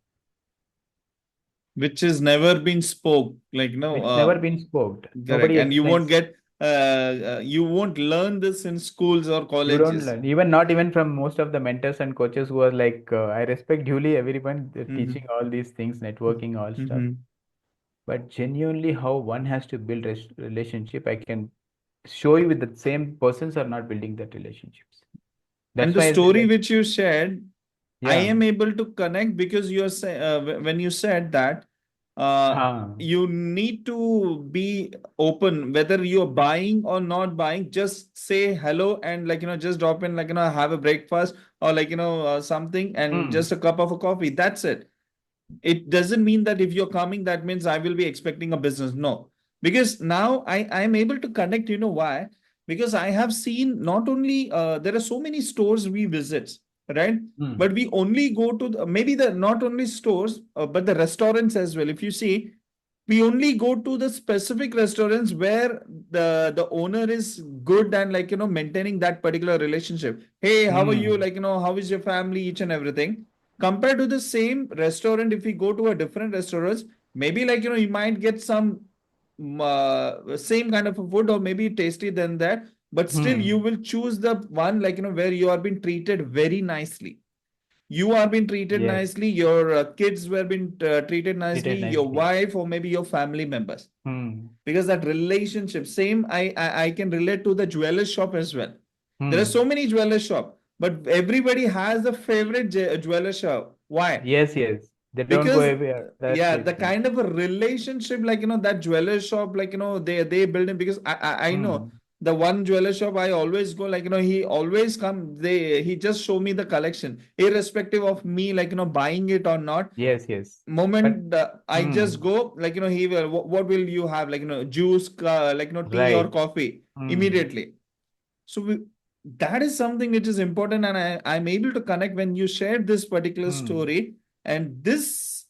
Which has never been spoke. Like no. which never been spoke. Correct. Nobody And you won't explains. get. You won't learn this in schools or You don't colleges. learn, even not even from most of the mentors and coaches who are like, I respect duly everyone teaching Hmm. all these things, networking, all stuff. Hmm. But genuinely, how one has to build relationship, I can show you with the same persons are not building that relationships. And That's the why I say story like, which you shared, I yeah, am able to connect because when you said that uh, ah, you need to be open whether you're buying or not buying. Just say hello and just drop in have a breakfast or something and just hmm, a cup of a coffee. That's it. It doesn't mean that if you're coming, that means I will be expecting a business. No, because now I am able to connect. You know why? Because I have seen not only there are so many stores we visit, right? hmm, But we only go to maybe the not only stores but the restaurants as well. If you see, we only go to the specific restaurants where the owner is good and maintaining that particular relationship. Hey, how are you? hmm, How is your family? Each and everything. Compared to the same restaurant, if we go to a different restaurants, maybe you might get some same kind of a food or maybe tasty than that, but still you hmm, will choose the one where you are being treated very nicely. You are being treated yes, nicely, your kids were being treated nicely, treated your nicely. wife or maybe your family members, Hmm, because that relationship same I can relate to the jeweler shop as well. There are so hmm. many jeweler shop, but everybody has a favorite jeweler shop. Why? Yes, yes. They don't go Because away other yeah, places. the kind of a relationship that jeweler shop they build in, because I know Hmm. the one jeweler shop I always go, like, he always come, he just show me the collection, irrespective of me, like, buying it or not. Yes, yes. But Moment I just hmm, go, like, he will, what will you have? Like, juice, like, tea or right. coffee Hmm. immediately. So that is something which is important, and I'm able to connect when you shared this particular Hmm. story, and this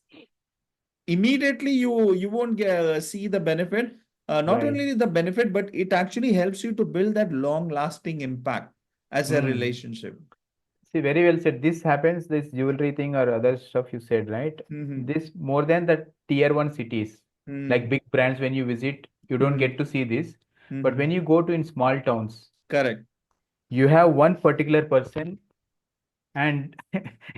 immediately you won't see the benefit. Not Right. only the benefit, but it actually helps you to build that long lasting impact as a Hmm. relationship. See, very well said. This happens, this jewelry thing or other stuff you said, right? Mm-hmm. This more than the tier one cities, like Mm-hmm. big brands, when you visit, you don't Mm-hmm. get to see this. But Mm-hmm. when you go to in small towns, Correct. you have one particular person and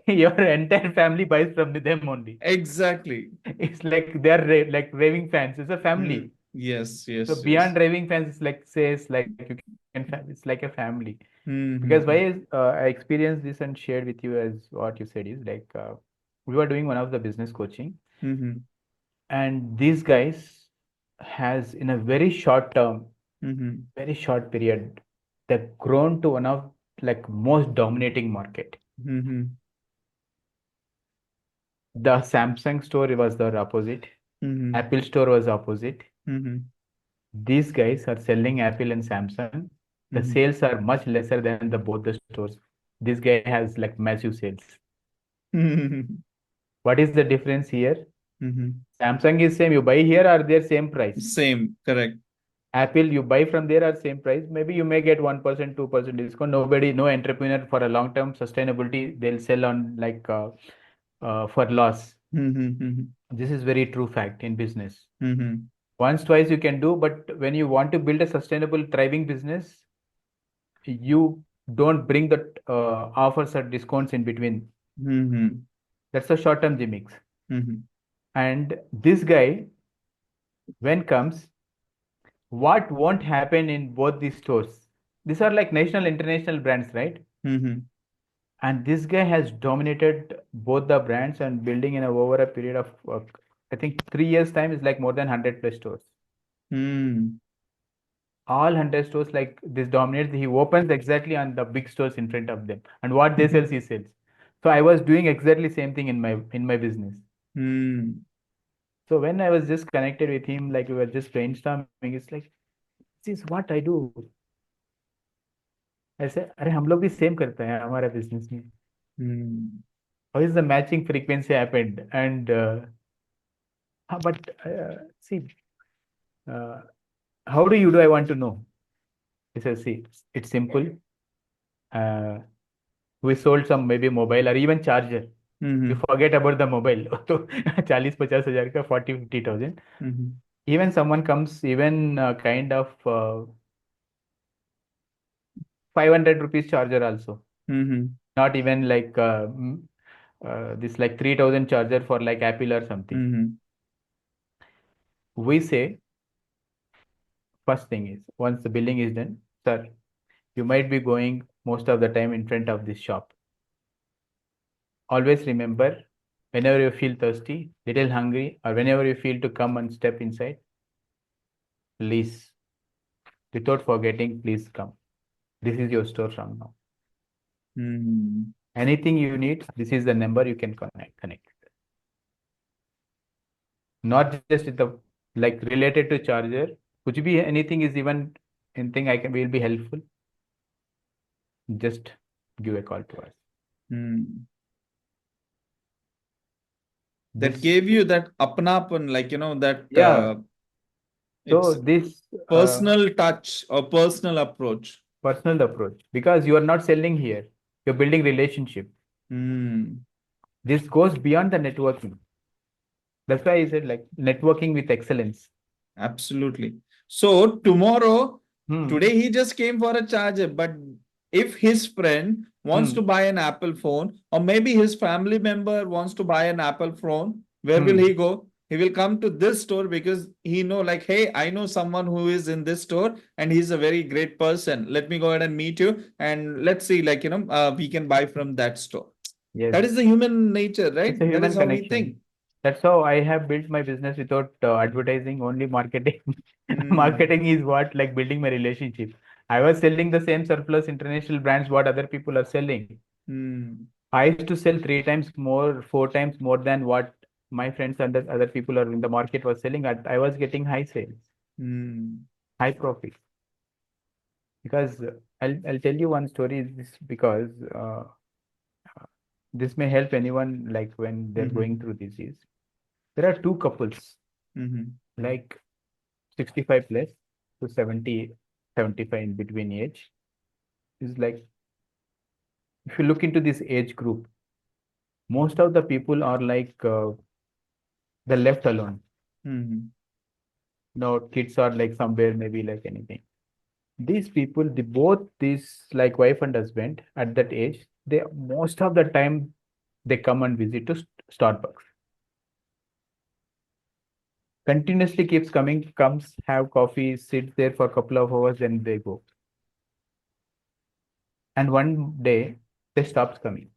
your entire family buys from them only. Exactly. It's like they're like raving fans. It's a Mm-hmm. family. Yes, So yes, beyond yes. raving fans, it's like says like you can it's like a family. Because why is Mm-hmm. I experienced this and shared with you as what you said is like we were doing one of the business coaching, Mm-hmm. and these guys has in a very short term, Mm-hmm. very short period, they've grown to one of like most dominating market. Mm-hmm. The Samsung store was the opposite. Mm-hmm. Apple store was opposite. Mm-hmm. These guys are selling Apple and Samsung. The Mm-hmm. sales are much lesser than the both the stores. This guy has like massive sales. Mm-hmm. What is the difference here? Mm-hmm. Samsung is same. You buy here are their same price. Same, correct. Apple you buy from there are same price. Maybe you may get 1%, 2% discount. Nobody, no entrepreneur for a long term sustainability, they'll sell on like for loss. Mm-hmm. This is very true fact in business. Mm-hmm. Once, twice you can do, but when you want to build a sustainable, thriving business, you don't bring that offers or discounts in between. Mm-hmm. That's a short-term gimmicks. Mm-hmm. And this guy, when comes, what won't happen in both these stores? These are like national, international brands, right? Mm-hmm. And this guy has dominated both the brands and building in over a period of, I think 3 years time is like more than 100 plus stores. Mm-hmm. All 100 stores like this dominates. He opens exactly on the big stores in front of them, and what they sell, he sells. So I was doing exactly same thing in my business. Mm-hmm. So when I was just connected with him, like we were just brainstorming, it's like this is what I do. ऐसे अरे हम लोग भी same करते हैं हमारा business में. How is the matching frequency happened? And but see, uh, how do you do? I want to know. He says, see, it's simple. Uh, we sold some maybe mobile or even charger. You Mm-hmm. forget about the mobile. तो 40-50 हजार का 40-50 thousand. Mm-hmm. Even someone comes, even kind of 500 rupees charger also. Mm-hmm. Not even like this like 3000 charger for like Apple or something. Mm-hmm. We say first thing is once the billing is done, sir, you might be going most of the time in front of this shop. Always remember, whenever you feel thirsty, little hungry, or whenever you feel to come and step inside, please, without forgetting, please come. This is your store from now. Mm-hmm. Anything you need, this is the number you can connect. Not just with the like related to charger. Could be anything is even anything I can will be helpful. Just give a call to us. Mm-hmm. That This gave you that apnapan, like, that yeah. So it's this personal touch or personal approach. personal approach because you are not selling here. You're building relationship. Mm. This goes beyond the networking. That's why I said like networking with excellence. Absolutely. So tomorrow, Hmm. today he just came for a charger, but if his friend wants to Hmm. buy an Apple phone, or maybe his family member wants to buy an Apple phone, where will he Hmm. go? He will come to this store because he know, like, hey, I know someone who is in this store and he's a very great person. Let me go ahead and meet you, and let's see, like, we can buy from that store. That is Yes. the human nature, It's right? a That is human how we think. connection. That's how I have built my business without advertising, only marketing. Hmm. Marketing is what like building my relationship. I was selling the same surplus international brands what other people are selling. Hmm. I used to sell three times more, four times more than what my friends and the other people are in the market was selling at. I was getting high sales, Hmm. high profit. Because I'll tell you one story. This because this may help anyone like when they're Hmm. going through disease. There are two couples Hmm. like 65 plus to 70, 75 in between age. Is like if you look into this age group, most of the people are like they're left alone. Hmm. No, kids are like somewhere, maybe like anything. These people, the both these like wife and husband at that age, they most of the time they come and visit to Starbucks. Continuously keeps coming, comes, have coffee, sit there for a couple of hours, then they go. And one day they stops coming.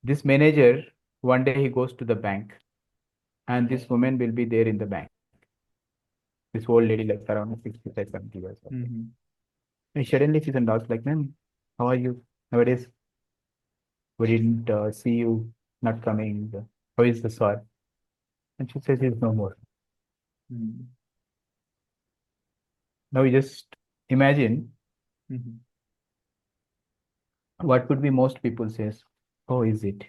This manager, one day he goes to the bank, and this woman will be there in the bank. This old lady, like around 65, 70 years old. Hmm. And suddenly she's and asks, like, ma'am, how are you? Nowadays, we didn't see you not coming. How is the soil? And she says, he's no more. Hmm. Now you just imagine Hmm. what would be most people says, oh, is it?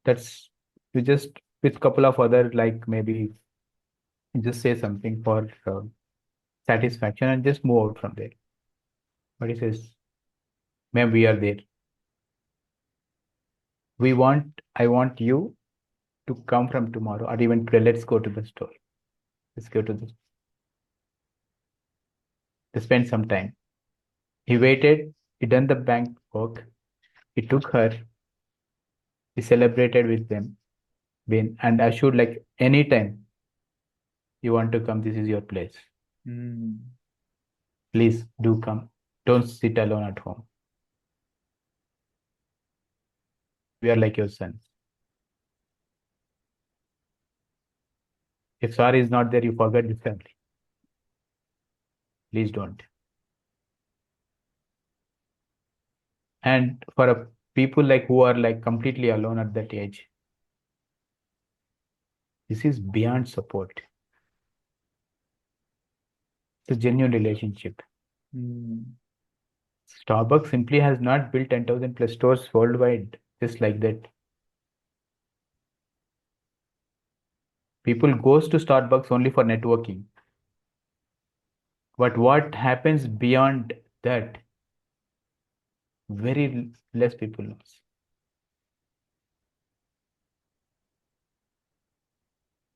That's you just with couple of other like maybe just say something for satisfaction and just move out from there. But he says, ma'am, we are there. I want you to come from tomorrow or even today. Let's go to the store. Let's go to spend some time. He waited. He done the bank work. He took her. He celebrated with them. Been and assured like anytime you want to come, this is your place. Hmm. Please do come. Don't sit alone at home. We are like your sons. If sorry is not there, you forget the family. Please don't. And for a people like who are like completely alone at that age, this is beyond support. It's a genuine relationship. Hmm. Starbucks simply has not built 10,000 plus stores worldwide just like that. People goes to Starbucks only for networking. But what happens beyond that, very less people knows.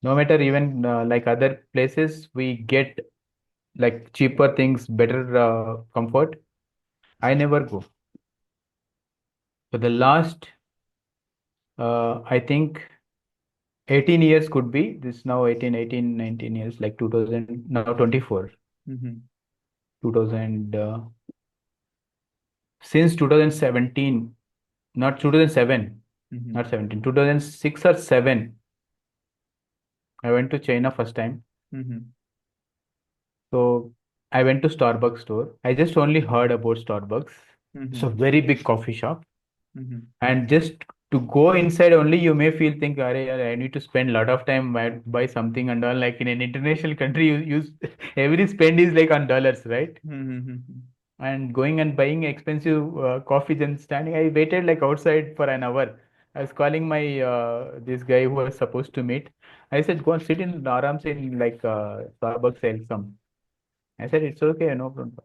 No matter even like other places, we get like cheaper things, better comfort. I never go. For the last, I think 18 years could be this now 19 years, like 2000, now 24, Hmm. 2000, since 2017, not 2007, Hmm. not 17, 2006 or 7, I went to China first time. Hmm. So I went to Starbucks store. I just only heard about Starbucks. It's a Hmm. very big coffee shop. Hmm. And just to go inside only, you may feel think, "Arey, I need to spend a lot of time buy something and all. Like in an international country, you use every spend is like on dollars, right? Hmm. And going and buying expensive coffees and standing, I waited like outside for an hour. I was calling my this guy who was supposed to meet. I said, go and sit in Aram in like Starbucks, I'll come. I said, it's okay, no problem.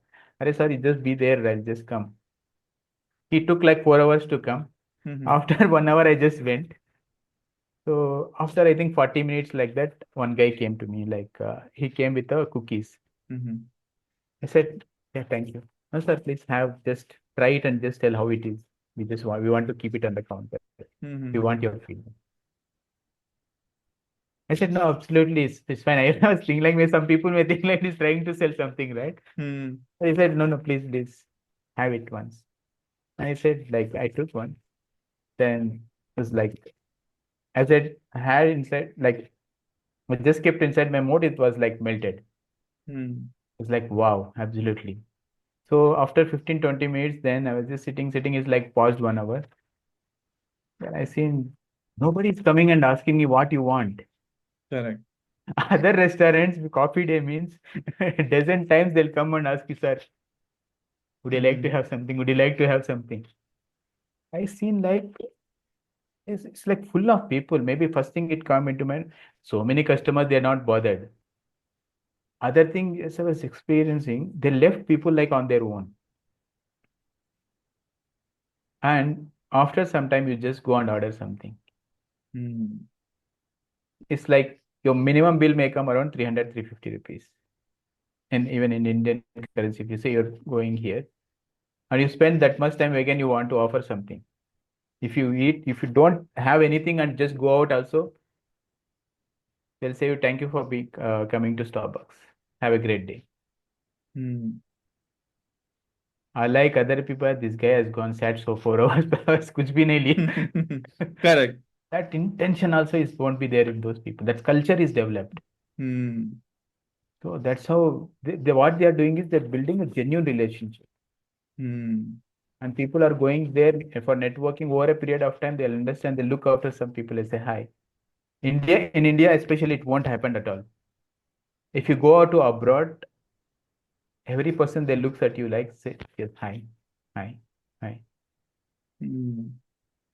Arey, sorry, just be there, I'll just come. He took like 4 hours to come. Hmm. After 1 hour, I just went. So after I think 40 minutes like that, one guy came to me, like he came with cookies. Hmm. I said, yeah, thank you. No, sir, please have just try it and just tell how it is. We want to keep it on the counter. We want Hmm. your feedback. I said, no, absolutely, it's fine. I was thinking like some people may think like he's trying to sell something, right? Hmm. He said, no, no, please have it once. And I said, like, I took one. Then it was like, I said, I had inside, like, I just kept inside my mouth, it was like melted. Hmm. It's like, wow, absolutely. So after 15, 20 minutes, then I was just sitting, is like paused 1 hour. Then I seen nobody's coming and asking me what you want. Correct. Other restaurants, coffee day means a dozen times they'll come and ask you, sir, would you like to Hmm. have something? Would you like to have something? I seen like it's like full of people. Maybe first thing it come into mind, so many customers, they're not bothered. Other thing as I was experiencing, they left people like on their own. And after some time, you just go and order something. Hmm. It's like your minimum bill may come around 300, 350 rupees. And even in Indian currency, if you say you're going here and you spend that much time, again, you want to offer something. If you don't have anything and just go out also, they'll say you thank you for being coming to Starbucks. Have a great day. Hmm. Like other people, this guy has gone sad so 4 hours, hours कुछ भी नहीं लिया. Correct. That intention also is won't be there in those people. That culture is developed. Hmm. So that's how what they are doing is they're building a genuine relationship. Hmm. And people are going there for networking over a period of time. They'll understand. They look after some people and say hi. In India especially, it won't happen at all. If you go out to abroad, every person they looks at you like say yes, hi, hi, hi. Hmm.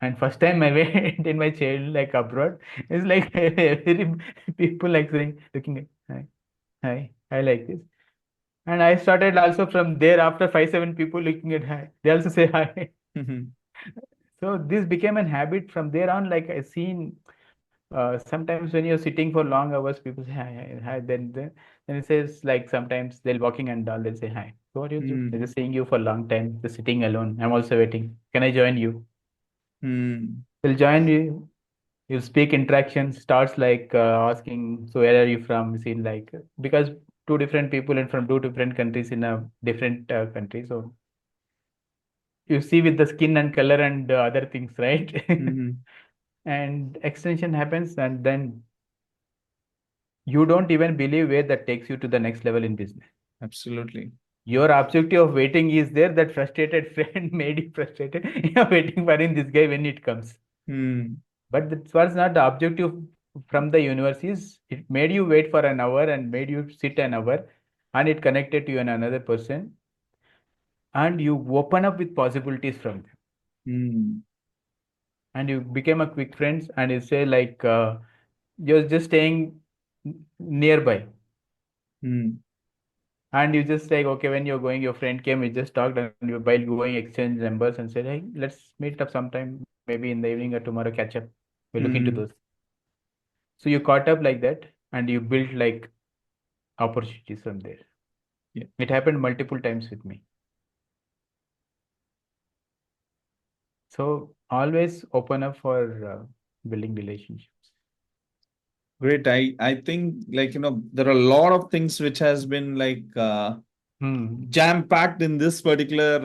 And first time I went in my child like abroad, it's like every people like saying, looking at hi, hi, I like this. And I started also from there after 5, 7 people looking at hi. They also say hi. Hmm. So this became an habit from there on. Like I seen sometimes when you're sitting for long hours, people say hi, hi, hi. Then it says like sometimes they'll walking and all they'll say hi. So what do you do? They're Hmm. just seeing you for a long time, just sitting alone. I'm also waiting. Can I join you? Hmm. They'll join you. You speak interaction starts like asking, so where are you from? Seen like because two different people and from two different countries in a different country. So you see with the skin and color and other things, right? Hmm. And extension happens, and then you don't even believe where that takes you to the next level in business. Absolutely. Your objective of waiting is there. That frustrated friend made you frustrated. You're waiting for in this guy when it comes. Hmm. But that was not the objective from the universe. Is it made you wait for an hour and made you sit an hour, and it connected to you and another person, and you open up with possibilities from them, Hmm. and you became a quick friends, and you say like you're just staying nearby. Hmm. And you just like, okay, when you're going, your friend came, we just talked, and you while going, exchange numbers and said, hey, let's meet up sometime, maybe in the evening or tomorrow, catch up. We'll look into those. Hmm. So you caught up like that, and you built like opportunities from there. Yeah. It happened multiple times with me. So always open up for building relationships. Great. I think like there are a lot of things which has been like Hmm. jam packed in this particular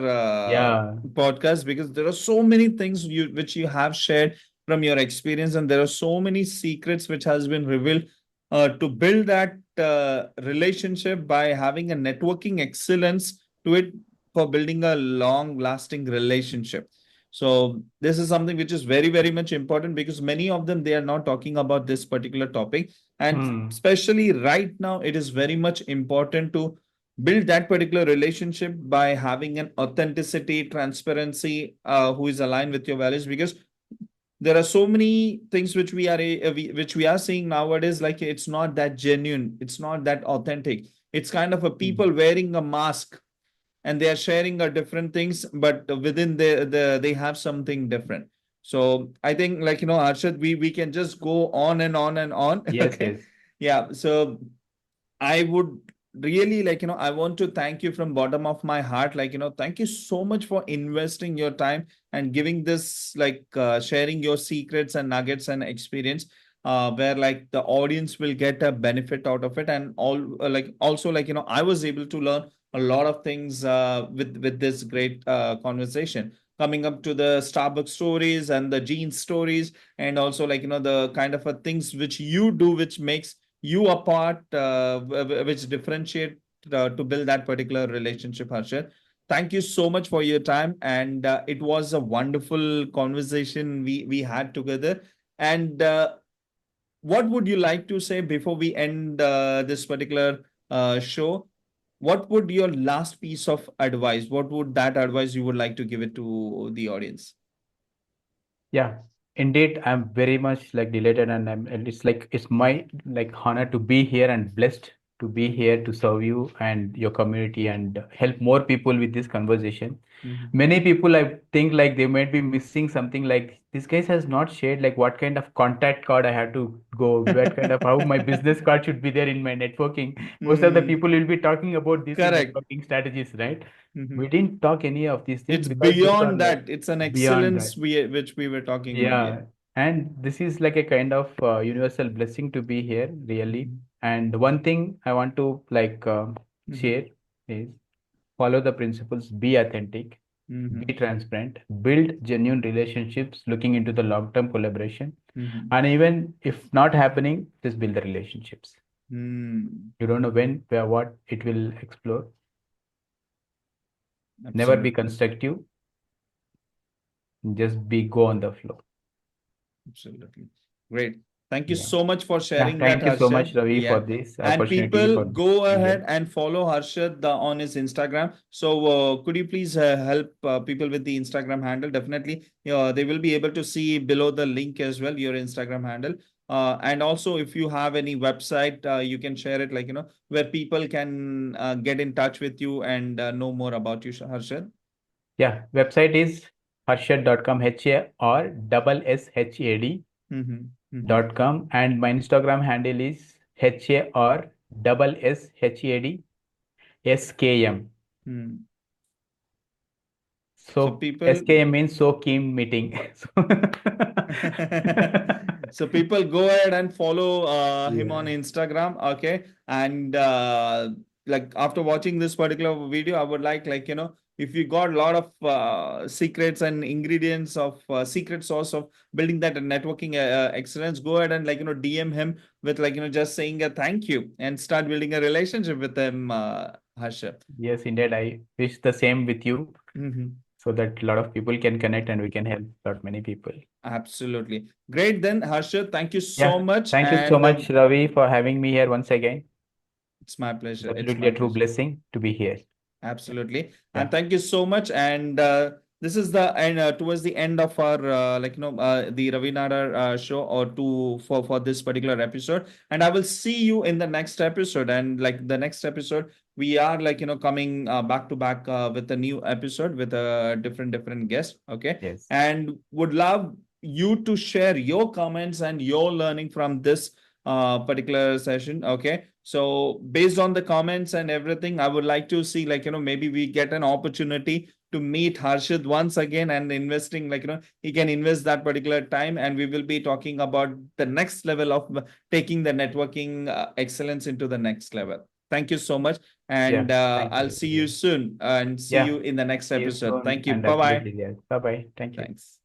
Yeah. podcast because there are so many things which you have shared from your experience, and there are so many secrets which has been revealed to build that relationship by having a networking excellence to it for building a long lasting relationship. So this is something which is very very much important because many of them they are not talking about this particular topic, and Hmm. especially right now it is very much important to build that particular relationship by having an authenticity transparency who is aligned with your values, because there are so many things which which we are seeing nowadays, like it's not that genuine, it's not that authentic, it's kind of a Hmm. people wearing a mask and they are sharing a different things, but within they have something different. So I think like Harshad, we can just go on and on and on. Yes, Okay. yes. Yeah, so I would really like, I want to thank you from bottom of my heart. Like, thank you so much for investing your time and giving this, like, sharing your secrets and nuggets and experience, where like the audience will get a benefit out of it. And all like also like, I was able to learn a lot of things with this great conversation. Coming up to the Starbucks stories and the jeans stories, and also like, the kind of things which you do, which makes you apart, which differentiate to build that particular relationship, Harshad. Thank you so much for your time, and it was a wonderful conversation we had together. And what would you like to say before we end this particular show? What would your last piece of advice? What would that advice you would like to give it to the audience? Yeah, indeed, I'm very much like delighted, and it's like it's my like honor to be here and blessed to be here to serve you and your community and help more people with this conversation. Mhm. Many people I think like they might be missing something like this guy has not shared like what kind of contact card I have to go, what kind of how my business card should be there in my networking. Most of the Mm, people will be talking about this in correct. networking strategies, right? We Mhm. didn't talk any of these things It's because those are beyond like that. It's an beyond excellence that. which we were talking over Yeah, here. and this is like a kind of universal blessing to be here, really. Mhm. And one thing I want to like Mhm. share is follow the principles, be authentic, be Mhm. transparent, build genuine relationships, looking into the long-term collaboration. Mhm. And even if not happening, just build the relationships. Mm, You don't know when, where, what it will explore. Never be absolutely. constructive, just be go on the flow. Absolutely. Great. Thank you Yeah. so much for Yeah. sharing that, Thank you so Harshad. much, Ravi, for Yeah. this And opportunity people for go be here. ahead and follow Harshad on his Instagram. So could you please help people with the Instagram handle? Definitely, they will be able to see below the link as well, your Instagram handle. And also, if you have any website, you can share it, like, where people can get in touch with you and know more about you, Harshad. Yeah, website is harshad.com, H-A or double S-H-A-D Mm-hmm. Mm-hmm. dot com, and my Instagram handle is H-A or double S-H-A-D S-K-M. Hmm. So So people SKM means so keen meeting. so people go ahead and follow him on Yeah. Instagram, okay? And like after watching this particular video, I would like, if you got a lot of secrets and ingredients of secret sauce of building that networking excellence, go ahead and DM him with just saying a thank you and start building a relationship with him, Harsha. Yes, indeed. I wish the same with you Mhm. so that a lot of people can connect and we can help lot many people. Absolutely. Great then, Harsha. Thank you so Yeah. much. Thank you so And much, Ravi, for having me here once again. it's my It's pleasure. It's absolutely my a true pleasure. blessing to be here. Absolutely. And Yeah. thank you so much. And this is the end towards the end of our the Ravi Nadar show or to for this particular episode. And I will see you in the next episode. And like the next episode, we are coming back to back with a new episode with a different guest. Okay. Yes. And would love you to share your comments and your learning from this particular session. Okay. So based on the comments and everything, I would like to see maybe we get an opportunity to meet Harshad once again and investing he can invest that particular time and we will be talking about the next level of taking the networking excellence into the next level. Thank you so much. Yeah. And Thank I'll you. see you soon and see Yeah. you in the next See you episode. soon Thank you. and Bye bye. absolutely yes. Bye bye. Thank you. Thanks.